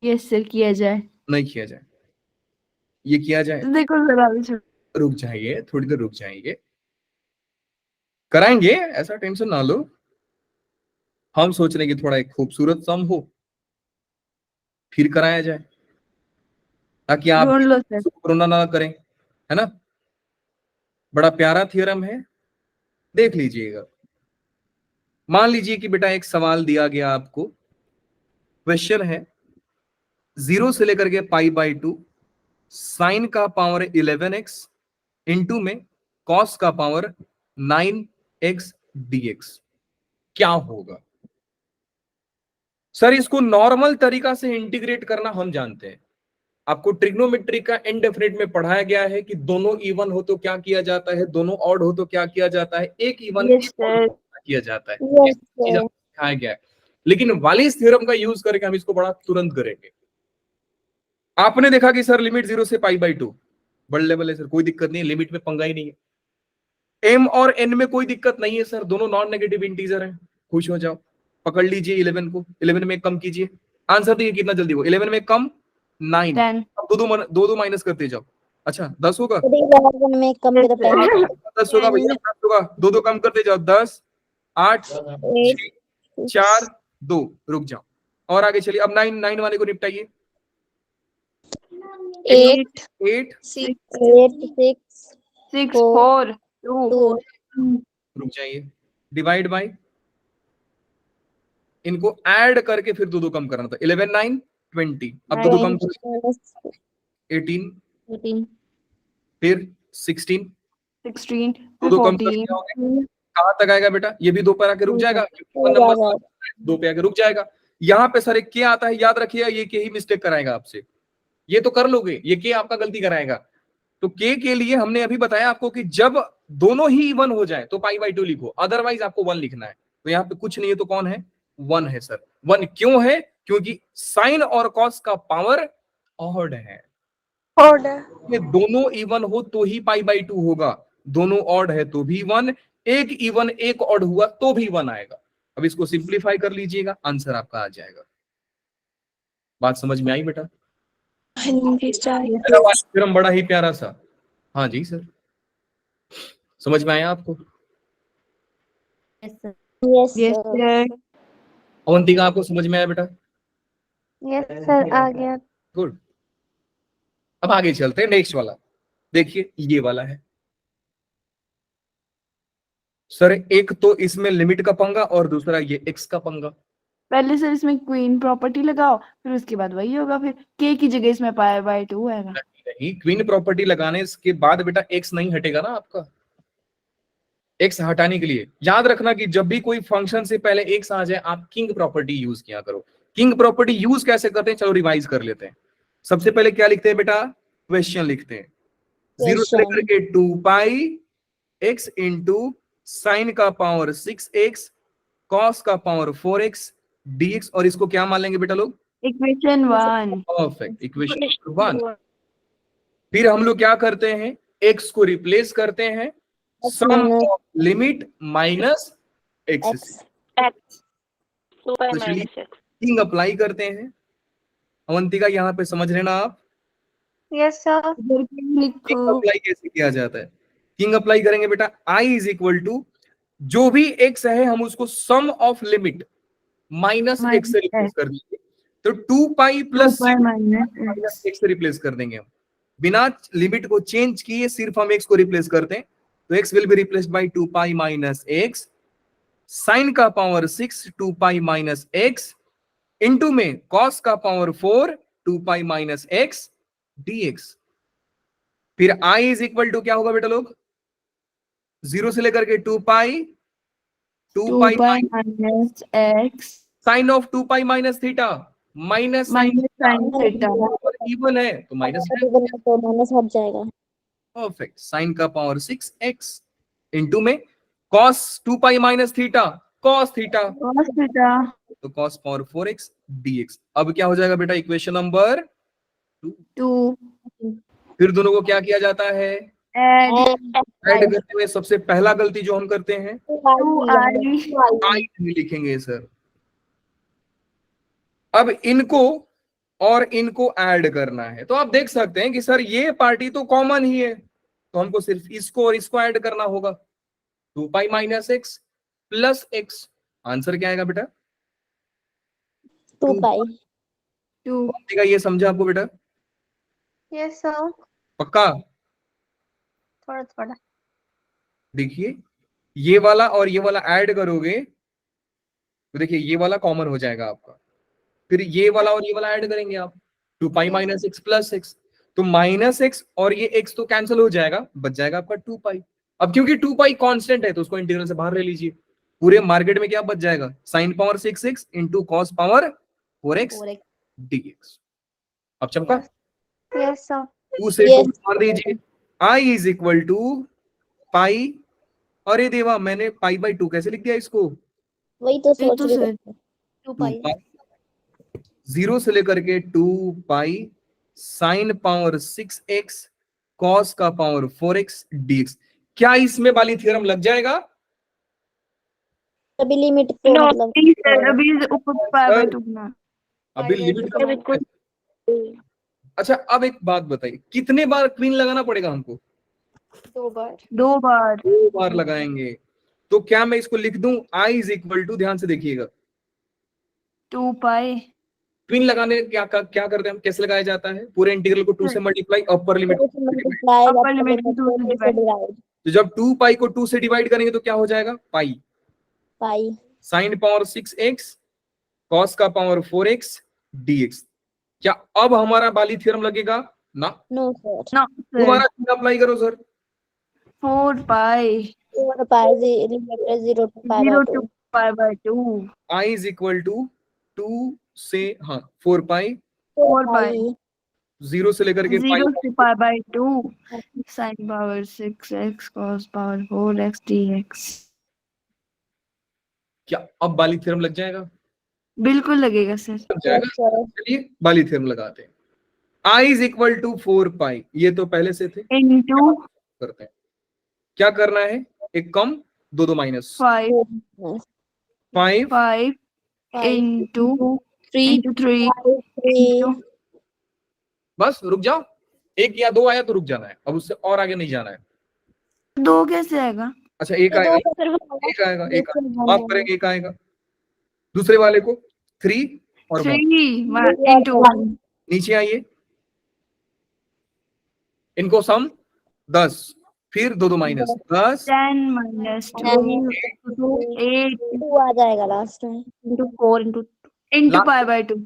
यस सर, किया जाए। नहीं किया जाए? ये किया जाए? देखो जरा भी रुक जाइए, थोड़ी देर रुक जाइए, कराएंगे, ऐसा टेंशन ना लो। हम सोच रहे हैं कि थोड़ा एक खूबसूरत सम हो, फिर कराया जाए, ताकि आप ढूंढ लो सर। कोरोना ना करें, है ना? बड़ा प्यारा थ्योरम है, देख लीजिएगा। मान लीजिए कि बेटा एक सवाल दिया गया आपको, क्वेश्चन है 0 से लेकर के π/2, साइन का पावर 11x इंटू में कॉस का पावर 9x dx, क्या होगा? सर इसको नॉर्मल तरीका से इंटीग्रेट करना हम जानते हैं, आपको ट्रिग्नोमेट्री का इंडेफिनिट में पढ़ाया गया है कि दोनों इवन हो तो क्या किया जाता है, दोनों ऑड हो तो क्या किया जाता है, एक इवन यस सर, किया जाता है। यस चीज आपको सिखाया गया है, लेकिन वालिस थ्योरम का यूज करके हम इसको बड़ा तुरंत करेंगे। आपने देखा कि सर लिमिट 0 से π/2, बल्ले बल्ले सर, कोई दिक्कत नहीं है, लिमिट में पंगा ही नहीं है। m और n में कोई दिक्कत नहीं है सर, दोनों नॉन नेगेटिव इंटीजर हैं, खुश हो जाओ। पकड़ लीजिए 11 को, 11 में कम कीजिए, आंसर देखिए कितना जल्दी हो। 11 में कम 9, 10 अब दो दो माइनस करते जाओ। अच्छा 10 होगा, 11 में कम कर देते हैं। 10 होगा भैया, 10 होगा, दो दो कम करते जाओ, 10 8 6 4 2, रुक जाओ और आगे चलिए। अब 9 वाले को निपटाइए। 8 8 6 6 4 2 2 रुक जाइए, डिवाइड बाय, इनको ऐड करके फिर दो दो कम करना था। 11 9 20, अब दो दो कम करो, 18 18 फिर 16, 16 दो दो कम करके आओगे, कहां तक आएगा बेटा? ये भी 2 पर आके रुक जाएगा, 1 नंबर 2 पे आके रुक जाएगा। यहाँ पे सर एक के आता है, याद रखिएगा ये के ही मिस्टेक कराएगा आपसे, ये तो कर लोगे, ये के आपका गलती कराएगा। तो के लिए हमने अभी बताया आपको कि जब दोनों ही इवन हो जाए तो पाई बाई 2 लिखो, अदरवाइज आपको 1 लिखना है। तो यहाँ पे कुछ नहीं है तो कौन है, 1 है सर। 1 क्यों है, क्योंकि साइन और कॉस का पावर ऑड है। ये दोनों इवन हो तो ही पाई बाई 2 होगा, दोनों ऑड है तो भी 1, एक इवन एक ऑड हुआ तो भी 1 आएगा। अब इसको सिंप्लीफाई कर लीजिएगा, आंसर आपका आ जाएगा। बात समझ में आई बेटा? थ्योरम बड़ा ही प्यारा सा। हाँ जी सर, समझ में आया आपको? Yes yes sir. Sir. Avantika आपको समझ में आया बेटा? यस सर आ गया। गुड। अब आगे चलते हैं, नेक्स्ट वाला देखिए, ये वाला है सर। एक तो इसमें लिमिट का पंगा और दूसरा ये एक्स का पंगा। पहले सर इसमें क्वीन प्रॉपर्टी लगाओ, फिर उसके बाद वही होगा, फिर के की जगह इसमें पाई बाय 2 आएगा। नहीं, क्वीन प्रॉपर्टी लगाने के बाद बेटा एक्स नहीं हटेगा ना आपका। एक्स हटाने के लिए याद रखना कि जब भी कोई फंक्शन से पहले एक्स आ जाए आप किंग प्रॉपर्टी यूज किया करो। किंग प्रॉपर्टी यूज कैसे करते हैं, चलो रिवाइज कर लेते हैं। सबसे पहले क्या लिखते हैं बेटा, क्वेश्चन लिखते हैं। 0 से लेकर के 2 पाई एक्स इंटू साइन का पावर 6x कॉस का पावर 4x dx, और इसको क्या मान लेंगे बेटा लोग, इक्वेशन 1। Perfect, equation 1। फिर हम लोग क्या करते हैं, x को रिप्लेस करते हैं sum of limit minus x, king apply करते हैं। अवंतिका यहाँ पे समझ लेना आप, यस सर। किंग लिखो। अप्लाई कैसे किया जाता है। किंग अप्लाई करेंगे बेटा, i इज इक्वल टू जो भी x है हम उसको सम ऑफ लिमिट माइनस एक्स से रिप्लेस कर देंगे। तो 2 पाई प्लस माइनस एक्स से रिप्लेस कर देंगे हम, बिना लिमिट को चेंज किए सिर्फ हम एक्स को रिप्लेस करते हैं। तो x will be replaced by 2 pi minus x sine का power 6 2 pi minus x into में कॉस का power 4 2 pi minus x dx। फिर i इज इक्वल टू क्या होगा बेटा लोग, 0 से लेकर के 2 pi minus x sine of 2 pi minus theta minus sine theta. Even है तो माइनस तो माइनस हट जाएगा। परफेक्ट, साइन का पावर 6x इंटू में cos 2 pi minus theta cos theta तो cos पावर 4x dx। अब क्या हो जाएगा बेटा, इक्वेशन नंबर 2। फिर दोनों को क्या किया जाता है, ऐड करते हुए सबसे पहला गलती जो हम करते हैं i नहीं लिखेंगे सर। अब इनको और इनको ऐड करना है, तो आप देख सकते हैं कि सर ये पार्टी तो कॉमन ही है, तो हमको सिर्फ इसको और इसको ऐड करना होगा। 2 pi minus x plus x, answer क्या आएगा बेटा, 2 पाई। ये समझा आपको बेटा? Yes sir. पक्का? थोड़ा थोड़ा। देखिए ये वाला और ये वाला ऐड करोगे तो देखिए ये वाला कॉमन हो जाएगा आपका, फिर ये वाला और ये वाला ऐड करेंगे आप 2 pi minus x plus x, तो माइनस एक्स और ये एक्स तो कैंसिल हो जाएगा, बच जाएगा आपका 2 पाई। अब क्योंकि 2 पाई कांस्टेंट है तो उसको इंटीग्रल से बाहर ले लीजिए, पूरे मार्केट में क्या बच जाएगा, sign power 6x into cos power 4x dx। अब चमका, यस सर। 2 से 2 मार दीजिए, i इज इक्वल टू पाई, अरे देवा मैंने पाई बाई 2 कैसे लिख दिया इसको, वही तो सोच रही सर। हूँ। 2 पाई। 0 से लेकर के 2 पाई साइन पावर 6x कॉस का पावर 4x dx। क्या इसमें वाली थ्योरम लग जाएगा? अभी लिमिट तो मतलब अभी ऊपर पाई बाय 2 ना, अभी लिमिट का, अच्छा अब एक बात बताइए, कितने बार क्वीन लगाना पड़ेगा हमको? 2 बार। 2 बार। 2 बार लगाएंगे। तो क्या मैं इसको लिख दूं, i इज इक्वल टू, ध्यान से देखिएगा, 2 पाई क्वीन लगाने क्या करते हैं हम, कैसे लगाया जाता है, पूरे इंटीग्रल को 2 से multiply, upper limit. Upper limit को 2 से डिवाइड। तो जब 2 पाई को 2 से डिवाइड करेंगे तो क्या हो जाएगा, pi sine power 6x cos का पावर 4x dx। क्या अब हमारा बाली थ्योरम लगेगा ना? No sir. दोबारा अप्लाई करो sir. 4 pi 4 pi limit 0 to pi by 2 pi by 2 i is equal to 2 से हाँ 4 पाई 4 पाई 0 से लेकर के 0 पाई से पाई by 2 sin power 6x cos power 4x dx। क्या अब बाली थ्योरम लग जाएगा? बिल्कुल लगेगा सर। लग जाएगा। चलिए बाली थ्योरम लगाते हैं। I इज इक्वल टू 4 पाई, ये तो पहले से थे, इनटू करते हैं। क्या करना है? एक कम, दो माइनस 5 5 5 इनटू 3 3 इनटू बस रुक जाओ, एक या दो आया तो रुक जाना है, अब उससे और आगे नहीं जाना है। 2 कैसे आएगा? अच्छा एक आएगा, एक आएगा, एक माफ करेंगे, एक आएगा। दूसरे वाले को 3 और 1 3 इनटू नीचे आइए, इनको सम 10, फिर दो माइनस 10 10 minus 2 8 2 आ जाएगा लास्ट में into 4 into pi by 2।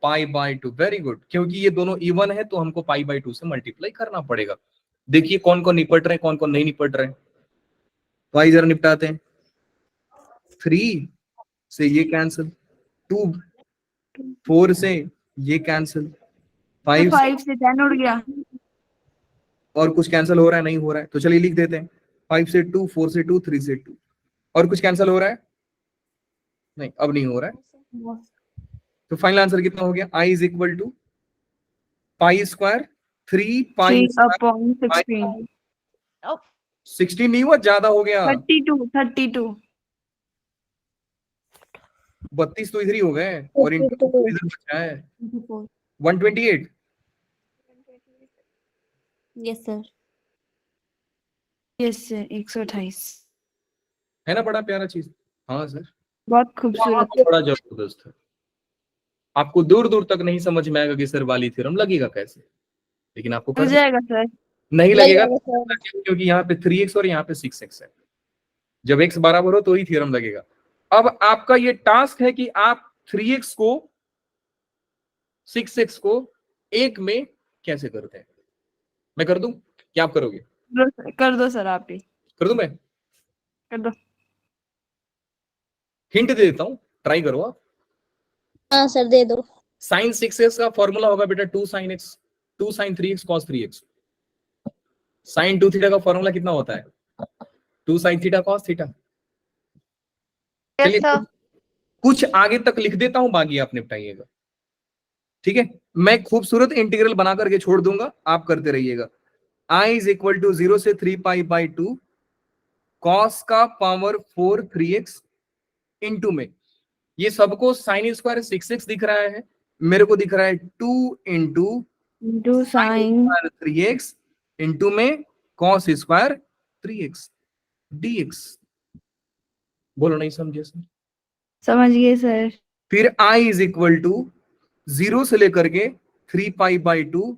Pi by 2, very good, क्योंकि ये दोनों इवन है तो हमको पाई बाय 2 से मल्टीप्लाई करना पड़ेगा। देखिए कौन कौन निपट रहे हैं, कौन कौन नहीं निपट रहे हैं। पाई जरा निपटाते हैं। 3 से ये कैंसिल, 2 4 से ये कैंसिल, 5 से 5 से 10 उड़ गया। और कुछ कैंसिल हो रहा है? नहीं हो रहा है, तो चलिए लिख देते हैं। 5 से 2, 4 से 2, 3 से 2। और कुछ कैंसिल हो रहा है? नहीं, अब नहीं हो रहा है। तो फाइनल आंसर कितना हो गया? I is equal to pi square 3 pi 3/16 16 नहीं हुआ, ज्यादा हो गया। 32 32 तो इधर ही हो गए और इनटू इधर बचा है 128। Yes sir yes sir 128। है ना बड़ा प्यारा चीज? हाँ सर, बहुत खूबसूरत। बड़ा जबरदस्त है। आपको दूर दूर तक नहीं समझ में आएगा कि सर वाली थ्योरम लगेगा कैसे, लेकिन आपको हो कर जाएगा सर। नहीं लगेगा, क्योंकि यहाँ पे 3x और यहाँ पे 6x है। जब x बराबर हो तो ही थ्योरम लगेगा। अब आपका ये टास्क है कि आप 3x को 6x को एक में कैसे करते हैं। मैं कर दूं, क्या आप करोगे? कर दो सर, आप ही कर दूं मैं? कर दो। हिंट दे देता हूं, ट्राई करो आप। हाँ सर दे दो। साइन 6x का फॉर्मूला होगा बेटा 2 sin x, 2 sin 3x cos 3x। Sine 2 theta का फॉर्मूला कितना होता है? 2 sin थीटा cos थीटा। चलिए कुछ आगे तक लिख देता हूं, बाकी आप निपटाइएगा, ठीक है? मैं खूबसूरत इंटीग्रल बना करके छोड़ दूंगा, आप करते रहिएगा। I इज इक्वल टू 0 से 3 पाई बाई 2 cos का पावर 4 3x इंटू में, ये सबको साइन स्क्वायर 6x दिख रहा है, मेरे को दिख रहा है 2 इंटू साइन 3x इंटू में cos स्क्वायर 3x dx। बोलो नहीं समझे सर? समझ गए सर। फिर I इज इक्वल टू 0 से लेकर के 3 पाई बाई 2,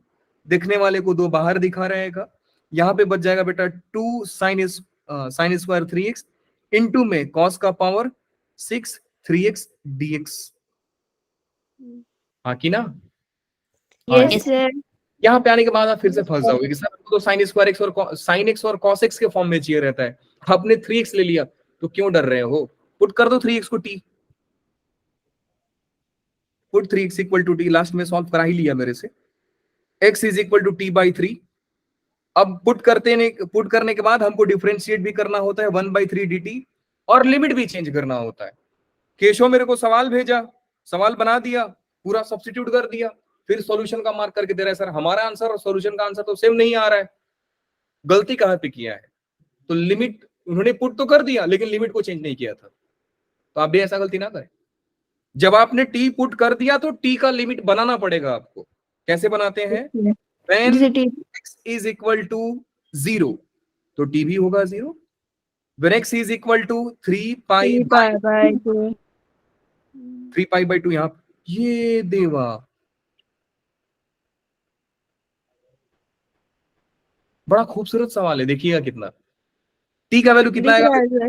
दिखने वाले को दो बाहर दिखा रहेगा, यहां पे बच जाएगा बेटा 2 साइन स्क्वायर 3x इंटू में cos का पावर 6 3x dx। हाँ की ना? Yes sir. यहाँ पे आने के बाद आप फिर से फंस जाओगे कि सर तो साइन स्क्वायर एक्स और साइन एक्स और कॉस एक्स के फॉर्म में चाहिए रहता है, आपने 3x ले लिया तो क्यों डर रहे हो? पुट कर दो 3x को t, put 3x equal to t, last में सॉल्व करा ही लिया मेरे से। x is equal to t by 3। अब पुट करने के बाद हमको डिफरेंशिएट भी करना होता है 1/3 dt और लिमिट भी चेंज करना होता है। केशव मेरे को सवाल भेजा, सवाल बना दिया, पूरा सब्स्टिट्यूट कर दिया, फिर सॉल्यूशन का मार्क करके दे रहा है सर हमारा आंसर और सॉल्यूशन का आंसर तो सेम नहीं आ रहा है, गलती कहां पे किया है? तो लिमिट उन्होंने पुट तो कर दिया लेकिन लिमिट को चेंज नहीं किया था। तो आप भी ऐसा गलती ना करें, जब आपने टी पुट कर दिया तो टी का लिमिट बनाना पड़ेगा आपको। कैसे बनाते हैं? when x is equal to 0 तो t भी होगा 0। when x is equal to 3 pi by 2, 3 pi by 2 यहां ये देवा बड़ा खूबसूरत सवाल है, देखिएगा कितना t का वैल्यू कितना आएगा?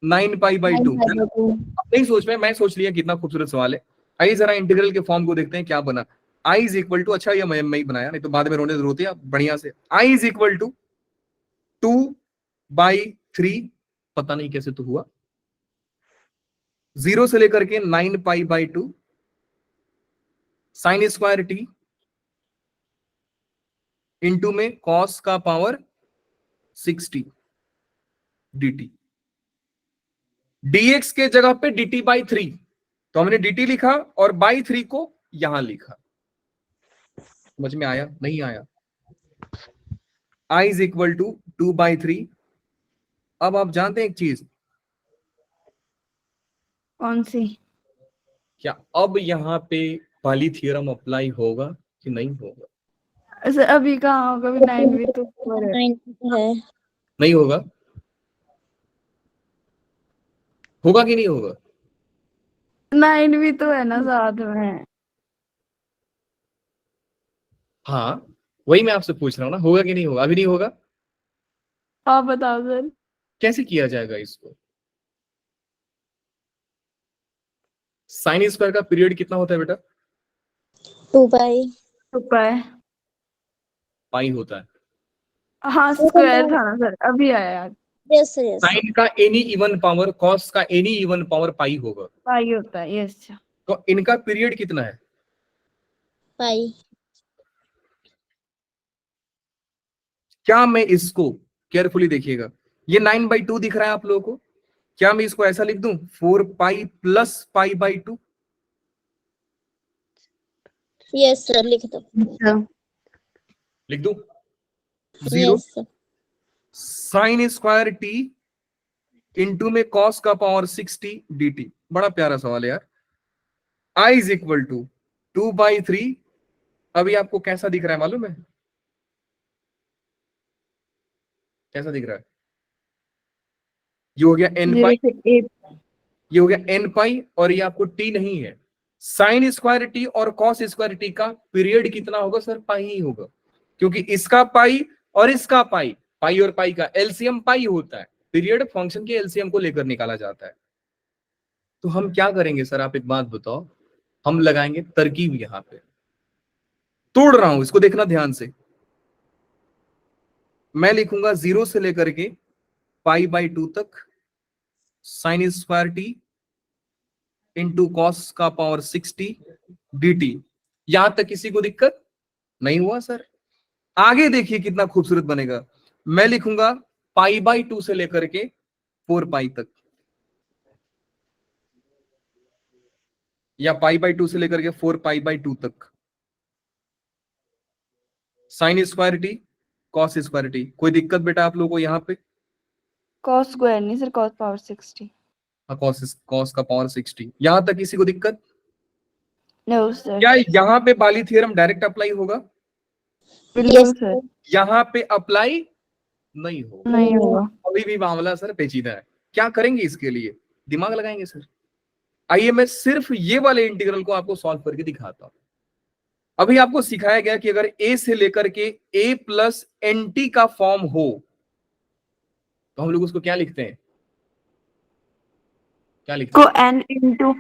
9 पाई बाई 2। नहीं सोच में, मैं सोच लिया कितना खूबसूरत सवाल है। आइए जरा इंटीग्रल के फॉर्म को देखते हैं क्या बना। I इज इक्वल टू, अच्छा ये मैं ही बनाया, नहीं तो बाद में रोते आप बढ़िया से। I इज इक्वल टू 2/3, पता नहीं कैसे तो हुआ, 0 से लेकर के 9 पाई by 2 sign square T into में कॉस का पावर 60 dt। dx के जगह पे dt बाई 3, तो हमने dt लिखा और बाई 3 को यहां लिखा। समझ में आया? नहीं आया? i is equal to 2/3। अब आप जानते हैं एक चीज, कौन सी? क्या अब यहां पे पाली थ्योरम अप्लाई होगा कि नहीं होगा? ऐसे अभी कहाँ होगा, अभी 9 भी तो ऊपर है। 9 है। नहीं होगा? होगा कि नहीं होगा? 9 भी तो है ना साथ में। हाँ, वही मैं आपसे पूछ रहा हूँ ना, होगा कि नहीं होगा? अभी नहीं होगा? आप बताओ सर। कैसे किया जाएगा इसको? साइन स्क्वायर का पीरियड कितना होता है बेटा? 2 पाई। ऊपर। पाई होता है। हाँ स्क्वायर था ना सर, अभी आया याद। यस सर, यस साइन का एनी इवन पावर, कॉस का एनी इवन पावर पाई होगा। पाई होता है, यस। तो इनका पीरियड कितना है? पाई। क्या मैं इसको, केयरफुली देखिएगा, ये 9/2 दिख रहा है आप लोगों को, क्या मैं इसको ऐसा लिख दूं 4 pi plus pi by 2? Yes sir, लिख दो। लिख दूं? 0 yes sir. Sine square T into में कॉस का पावर 60 dt। बड़ा प्यारा सवाल है यार। i is equal to 2/3। अभी आपको कैसा दिख रहा है मालूम है? कैसा दिख रहा है? ये हो गया n 0 पाई, से 8। ये हो गया n पाई, और ये आपको t नहीं है। साइन स्क्वायर टी और कॉस स्क्वायर टी का पीरियड कितना होगा सर? पाई ही होगा, क्योंकि इसका पाई और इसका पाई, पाई और पाई का एलसीएम पाई होता है। पीरियड फंक्शन के एलसीएम को लेकर निकाला जाता है। तो हम क्या करेंगे सर, आप एक बात बताओ, हम लगाएंगे तरकीब यहां पे, तोड़ रहा हूं इसको, देखना ध्यान से। मैं लिखूंगा 0 से लेकर के पाई बाई 2 तक sine square T into cos का पावर 60 dt। यहां तक किसी को दिक्कत नहीं हुआ सर? आगे देखिए कितना खूबसूरत बनेगा। मैं लिखूंगा पाई बाई 2 से लेकर के 4 पाई तक, या पाई बाई 2 से लेकर के 4 पाई बाई 2 तक sine square T cos square T. कोई दिक्कत बेटा आप लोगों को यहाँ पे? कॉस स्क्वायर नहीं सर, कॉस पावर 60। कॉस का पावर 60, यहां तक किसी को दिक्कत? No sir. क्या यहाँ पे बाली थ्योरम डायरेक्ट अप्लाई होगा? बिल्कुल सर। यहाँ पे अप्लाई नहीं होगा। नहीं होगा। अभी भी मामला सर पेचीदा है। क्या करेंगे इसके लिए? दिमाग लगाएंगे सर। आइए मैं सिर्फ ये वाले इंटीग्रल को आपको सॉल्व करके दिखाता हूं। अभी आपको सिखाया गया कि अगर a से लेकर के a प्लस एन टी का फॉर्म हो तो हम लोग उसको क्या लिखते हैं? क्या लिखते को हैं? n इंटू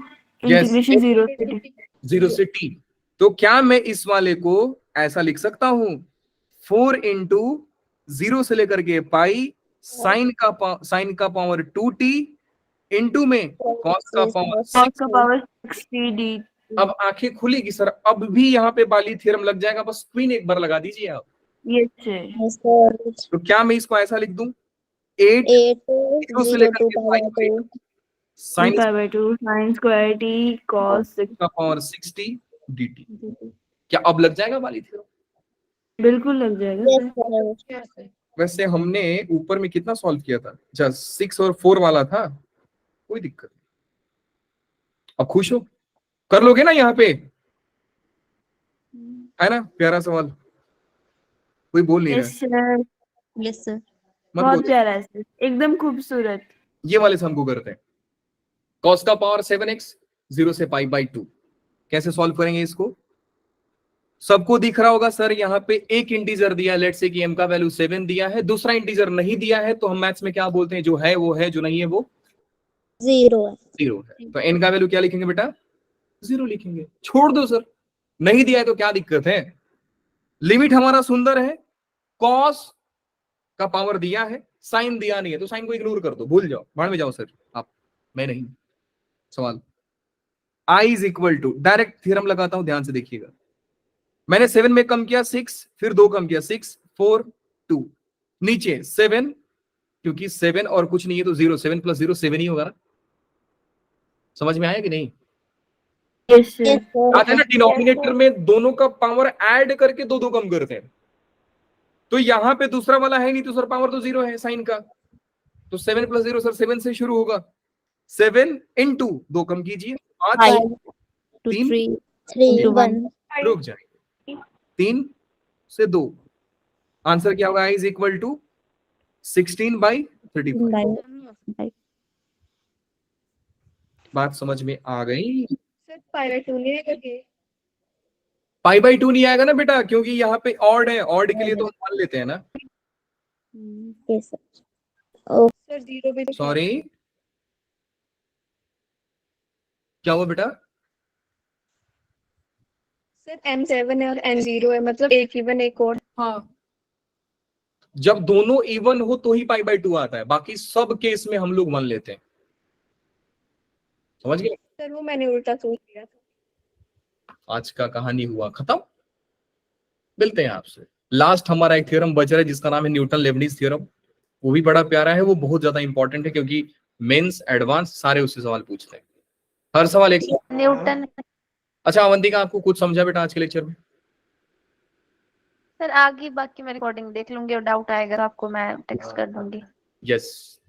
Yes, इंटीग्रेशन 0 से t। 0 से t। तो क्या मैं इस वाले को ऐसा लिख सकता हूं 4 इंटू 0 से लेकर के पाई साइन का पावर 2t इंटू में कॉस का पावर कॉस का 6। Power 60 D. अब आंखें खुलेगी सर, अब भी यहाँ पे बाली थ्योरम लग जाएगा, बस क्वीन एक बार लगा दीजिए आप। ये सर। Yes sir. तो क्या मैं इसको ऐसा लिख दूं 8 0 से 0 लेकर 2 के पाई 5 2। Sine pi by 2 sign square T cos का पावर 60 dt। क्या अब लग जाएगा बाली थ्योरम? बिल्कुल लग जाएगा यस सर। सर। वैसे हमने ऊपर में कितना सॉल्व किया था? जस्ट 6 और 4 वाला था, कोई दिक्कत नहीं। अब खुश हो? कर लोगे ना यहाँ पे? है ना प्यारा सवाल? कोई बोल नहीं रहा है। Yes sir. Yes sir. मत बहुत बोलो। प्यारा है सर, एकदम खूबसूरत। ये वाले से हमको करते हैं। कॉस का पावर 7x 0 से पाई बाई 2। कैसे सॉल्व करेंगे इसको? सबको दिख रहा होगा सर, यहाँ पे एक इंटीजर दिया है, लेट्स से कि m का वैल्यू 7 दिया है, दूसरा इंटीजर नहीं दिया है, तो हम मैथ्स में क्या बोलते हैं? जो है वो है, जो नहीं है वो 0 है। 0 है। तो n का वैल्यू क्या लिखेंगे बेटा? 0 लिखेंगे। छोड़ दो सर, नहीं दिया है तो क्या दिक्कत है? लिमिट हमारा सुंदर है, कॉस का पावर दिया है, साइन दिया नहीं है, तो साइन को इग्नोर कर दो, भूल जाओ, भाड़ में जाओ सर आप, मैं नहीं। सवाल I is equal to, direct theorem लगाता हूं, ध्यान से देखिएगा। मैंने 7 में कम किया 6, फिर 2 कम किया 6 4 2, नीचे 7, क्योंकि 7 और कुछ नहीं है तो 0, 7 + 0 7 ही होगा ना। समझ में आया कि नहीं? Yes, sir. Yes, sir. याद है ना, डिनोमिनेटर में दोनों का पावर ऐड करके 2 2 कम करते हैं, तो यहाँ पे दूसरा वाला है नहीं तो सर पावर तो 0 है साइन का, तो 7 + 0 सर 7 से शुरू होगा। 7 × 2 कम कीजिए 5 5 2 3 3 3 2 1 रुक जाए 3 से 2, आंसर क्या होगा? I is equal to 16/35। बात समझ में आ गई? सर pi/2 नहीं आएगा क्या? π/2 नहीं आएगा ना बेटा, क्योंकि यहाँ पे ऑड है, ऑड के लिए तो हम मान लेते हैं ना। Yes, sir. सर 0 भी तो सॉरी, क्या हुआ बेटा? सर m7 है और n0 है, मतलब एक इवन एक ओड। हाँ, जब दोनों इवन हो तो ही π/2 आता है, बाकी सब केस में हम लोग मान लेते हैं। समझ गए? सर वो मैंने उल्टा सोच लिया था। आज का कहानी हुआ खत्म। मिलते हैं आपसे। लास्ट हमारा एक थ्योरम बच रहा है जिसका नाम है न्यूटन लेबनीज थ्योरम। वो भी बड़ा प्यारा है, वो बहुत ज्यादा इंपॉर्टेंट है क्योंकि मेंस एडवांस सारे उससे सवाल पूछते हैं, हर सवाल एक न्यूटन। अच्छा अवंतिका, आपको कुछ समझा बेटा आज के लेक्चर में? सर आगे बाकी मैं रिकॉर्डिंग देख लूंगी और डाउट आएगा तो आपको मैं टेक्स्ट कर दूंगी। यस,